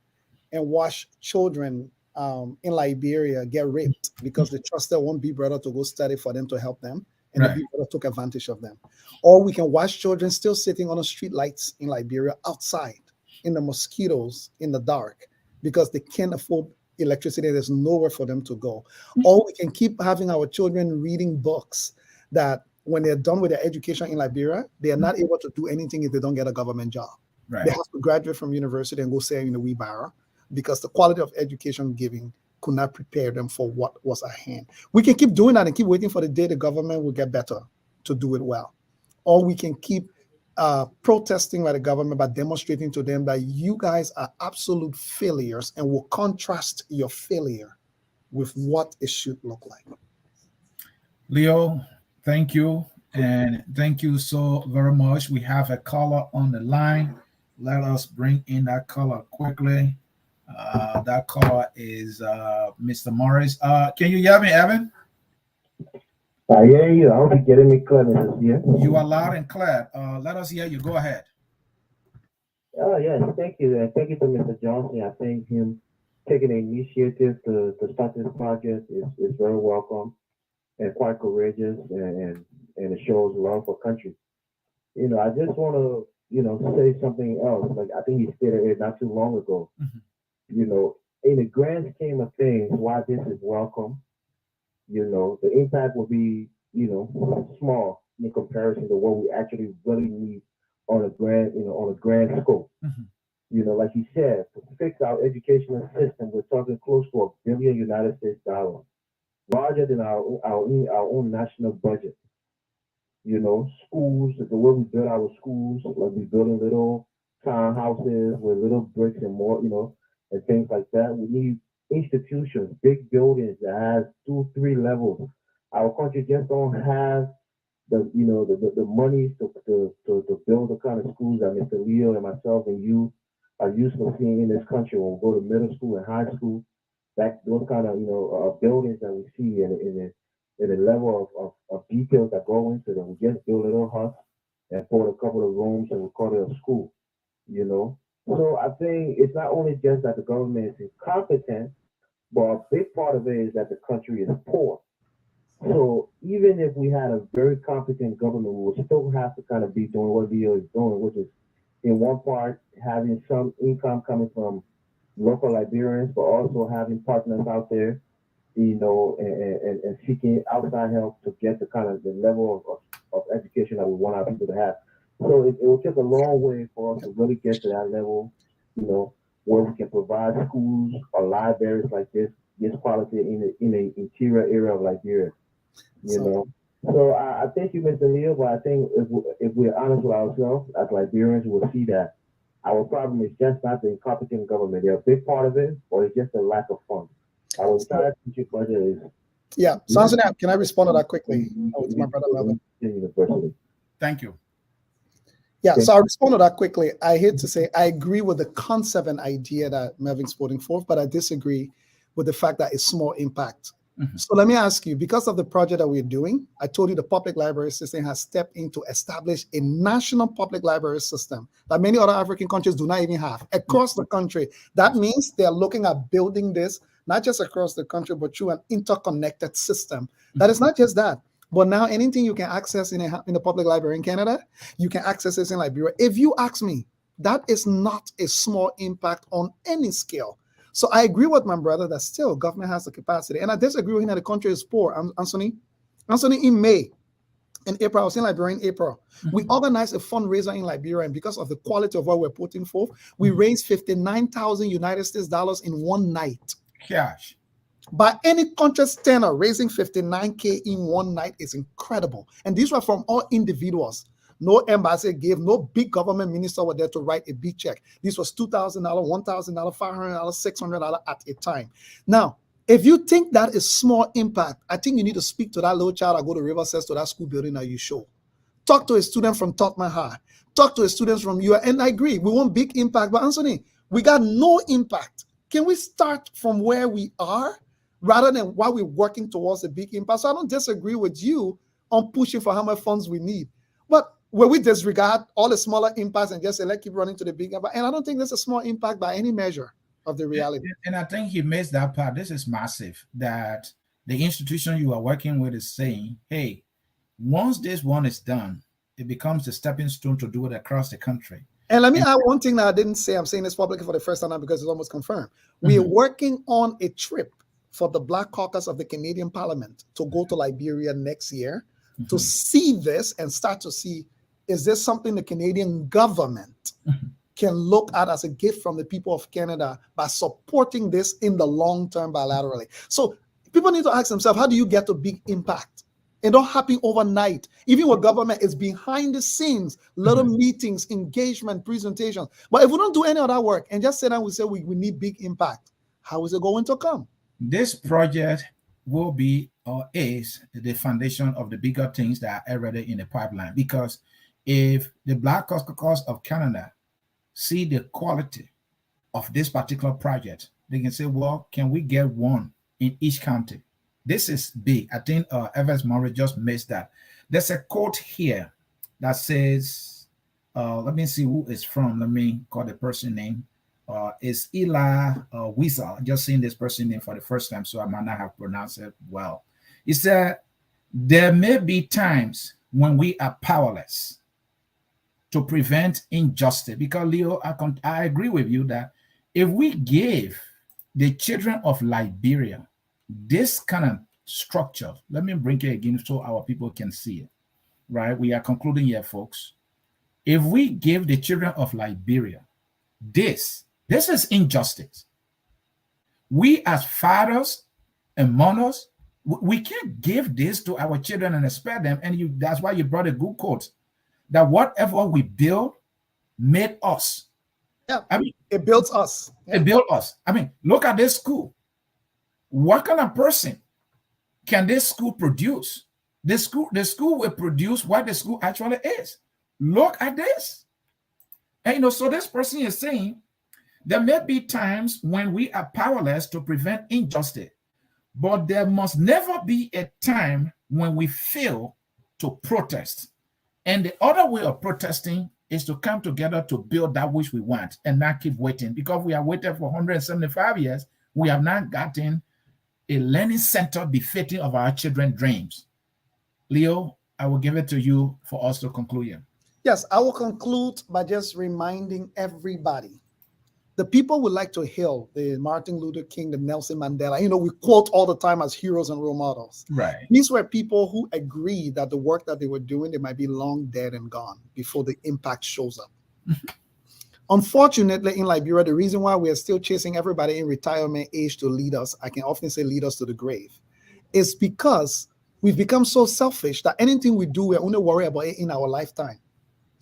and watch children in Liberia get raped because they trusted one big brother to go study for them to help them, and the big brother took advantage of them. Or we can watch children still sitting on the street lights in Liberia outside in the mosquitoes in the dark because they can't afford electricity. There's nowhere for them to go. Or we can keep having our children reading books that when they're done with their education in Liberia, they are not able to do anything if they don't get a government job. Right. They have to graduate from university and go sail in the wheelbarrow because the quality of education giving could not prepare them for what was at hand. We can keep doing that and keep waiting for the day the government will get better to do it well. Or we can keep protesting by the government by demonstrating to them that you guys are absolute failures, and will contrast your failure with what it should look like. Leo, thank you. And thank you so very much. We have a caller on the line. Let us bring in that caller quickly. That caller is Mr. Morris. Can you hear me, Evan? I hear you. I hope you're getting me clear this year. You are loud and clear. Let us hear you. Go ahead. Oh, yes. Thank you. Thank you to Mr. Johnson. I think him taking the initiative to start this project is very welcome and quite courageous, and it shows love for country. I just want to, say something else. Like, I think he stated it not too long ago. In the grand scheme of things, why this is welcome, the impact will be, small in comparison to what we actually really need on a grand scope. Like you said, to fix our educational system, we're talking close to $1 billion United States dollars, larger than our own national budget. Schools, the way we build our schools, like we building little townhouses with little bricks and more, and things like that. We need institutions, big buildings that has 2-3 levels. Our country just don't have the money to build the kind of schools that Mr. Leo and myself and you are used to seeing in this country when we go to middle school and high school. Those kind of buildings that we see in the level of details that go into them. We just build a little huts and put a couple of rooms and we call it a school. So I think it's not only just that the government is incompetent, but a big part of it is that the country is poor. So even if we had a very competent government, we would still have to kind of be doing what Leo is doing, which is in one part having some income coming from local Liberians, but also having partners out there, and seeking outside help to get the level of education that we want our people to have. So it will take a long way for us to really get to that level, where we can provide schools or libraries like this quality in the interior area of Liberia. So I thank you, Mr. Leo, but I think if we're honest with ourselves as Liberians, we'll see that our problem is just not the incompetent government. They're a big part of it, or it's just a lack of funds. Our entire teaching budget is. Yeah, so Ansony, can I respond to that quickly? With my brother Melvin. University. Thank you. Yeah, so I'll respond to that quickly. I hate to say I agree with the concept and idea that Melvin's putting forth, but I disagree with the fact that it's small impact. So let me ask you, because of the project that we're doing, I told you the public library system has stepped in to establish a national public library system that many other African countries do not even have across the country. That means they're looking at building this, not just across the country, but through an interconnected system. That is not just that, but now anything you can access in the public library in Canada, you can access this in Liberia. If you ask me, that is not a small impact on any scale. So I agree with my brother that still government has the capacity. And I disagree with him that the country is poor. Ansony, in April, I was in Liberia in April. We organized a fundraiser in Liberia, and because of the quality of what we're putting forth, we raised 59,000 United States dollars in one night. Cash. By any country standard, raising 59K in one night is incredible. And these were from all individuals. No embassy gave, no big government minister were there to write a big check. This was $2,000, $1,000, $500, $600 at a time. Now, if you think that is small impact, I think you need to speak to that little child that go to River Says to that school building that you show. Talk to a student from Tottenham High. Talk to a student from UR. And I agree, we want big impact. But Ansony, we got no impact. Can we start from where we are rather than while we're working towards a big impact? So I don't disagree with you on pushing for how much funds we need. But where we disregard all the smaller impacts and just say, let's keep running to the big impact. And I don't think there's a small impact by any measure of the reality. And I think he missed that part. This is massive, that the institution you are working with is saying, hey, once this one is done, it becomes the stepping stone to do it across the country. And let me add one thing that I didn't say. I'm saying this publicly for the first time because it's almost confirmed. We are working on a trip for the Black Caucus of the Canadian Parliament to go to Liberia next year to see this and start to see, is this something the Canadian government can look at as a gift from the people of Canada by supporting this in the long term bilaterally? So people need to ask themselves, how do you get to big impact? It don't happen overnight. Even with government, it's behind the scenes, little meetings, engagement, presentations. But if we don't do any of that work and just sit down and say we need big impact, how is it going to come? This project will be or is the foundation of the bigger things that are already in the pipeline. Because if the Black Caucus of Canada see the quality of this particular project, they can say, well, can we get one in each county? This is big. I think Evans Murray just missed that. There's a quote here that says, let me see who it's from. Let me call the person name. It's Eli Weasel. I'm just seeing this person name for the first time, so I might not have pronounced it well. He said, there may be times when we are powerless to prevent injustice. Because, Leo, I agree with you that if we gave the children of Liberia this kind of structure, let me bring it again so our people can see it, right? We are concluding here, folks. If we give the children of Liberia this is injustice. We as fathers and mothers, we can't give this to our children and expect them. And that's why you brought a good quote, that whatever we build made us. Yeah, I mean, it builds us. Yeah. It built us. I mean, look at this school. What kind of person can this school produce? The school will produce what the school actually is. Look at this. And so this person is saying there may be times when we are powerless to prevent injustice, but there must never be a time when we fail to protest. And the other way of protesting is to come together to build that which we want and not keep waiting. Because we have waited for 175 years, we have not gotten a learning center befitting of our children's dreams. Leo, I will give it to you for us to conclude here. Yes, I will conclude by just reminding everybody. The people would like to hail the Martin Luther King, the Nelson Mandela. We quote all the time as heroes and role models. Right. These were people who agreed that the work that they were doing, they might be long dead and gone before the impact shows up. Unfortunately, in Liberia, the reason why we are still chasing everybody in retirement age to lead us, I can often say lead us to the grave, is because we've become so selfish that anything we do, we're only worried about it in our lifetime.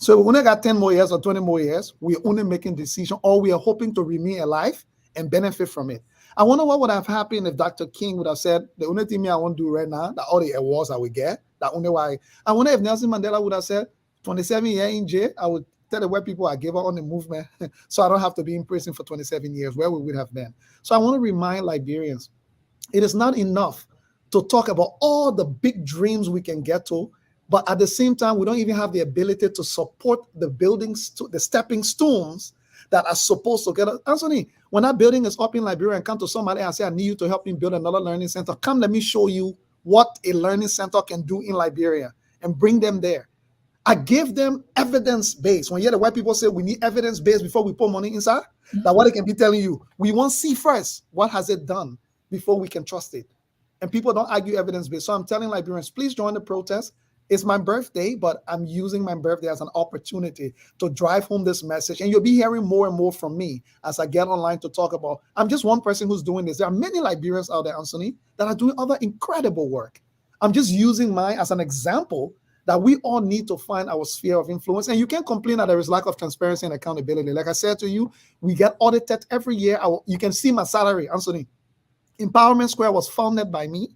So we only got 10 more years or 20 more years, we're only making decisions, or we are hoping to remain alive and benefit from it. I wonder what would have happened if Dr. King would have said, the only thing I want to do right now, that all the awards I will get, that only why. I wonder if Nelson Mandela would have said, 27 years in jail, I would tell the white people I gave up on the movement, so I don't have to be in prison for 27 years, where we would have been. So I want to remind Liberians, it is not enough to talk about all the big dreams we can get to, but at the same time, we don't even have the ability to support the buildings, the stepping stones that are supposed to get us. Ansony, when that building is up in Liberia and come to somebody and say, I need you to help me build another learning center, come let me show you what a learning center can do in Liberia and bring them there. I give them evidence-based. When you hear the white people say we need evidence-based before we put money inside, that what they can be telling you, we want to see first, what has it done before we can trust it. And people don't argue evidence-based. So I'm telling Liberians, please join the protest. It's my birthday, but I'm using my birthday as an opportunity to drive home this message. And you'll be hearing more and more from me as I get online to talk about, I'm just one person who's doing this. There are many Liberians out there, Ansony, that are doing other incredible work. I'm just using mine as an example that we all need to find our sphere of influence. And you can't complain that there is lack of transparency and accountability. Like I said to you, we get audited every year. You can see my salary, Ansony. Empowerment Square was founded by me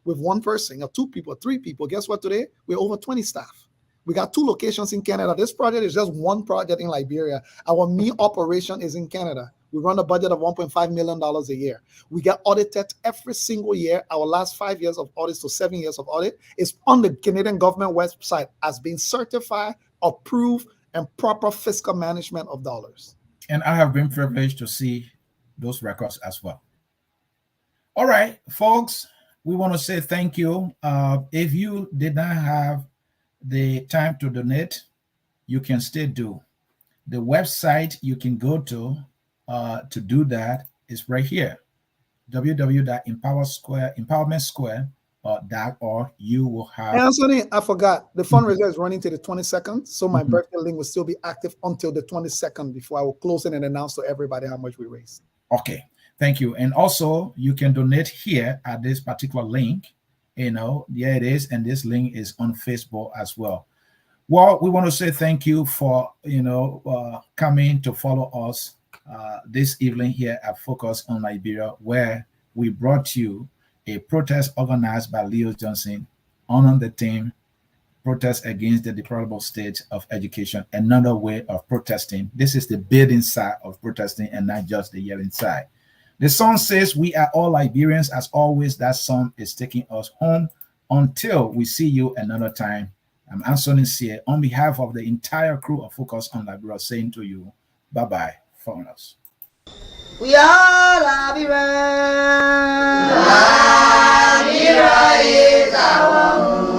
with one person, or two people, or three people. Guess what today? We're over 20 staff. We got 2 locations in Canada. This project is just one project in Liberia. Our main operation is in Canada. We run a budget of $1.5 million a year. We get audited every single year. Our last 5 years of audits to 7 years of audit is on the Canadian government website as being certified, approved, and proper fiscal management of dollars. And I have been privileged to see those records as well. All right, folks, we want to say thank you. If you did not have the time to donate, you can still do. The website you can go to do that is right here, www.empowermentsquare.org. You will have. Ansony, I forgot. The fundraiser is running to the 22nd, so my birthday link will still be active until the 22nd before I will close it and announce to everybody how much we raised. Okay. Thank you. And also, you can donate here at this particular link. There it is. And this link is on Facebook as well. Well, we want to say thank you for, coming to follow us this evening here at Focus on Liberia, where we brought you a protest organized by Leo Johnson on the theme, protest against the deplorable state of education, another way of protesting. This is the building side of protesting and not just the yelling side. The song says, we are all Liberians. As always, that song is taking us home. Until we see you another time, I'm Ansony Sieh on behalf of the entire crew of Focus on Liberia saying to you, bye-bye, foreigners. We are Liberians. Liberia is our home.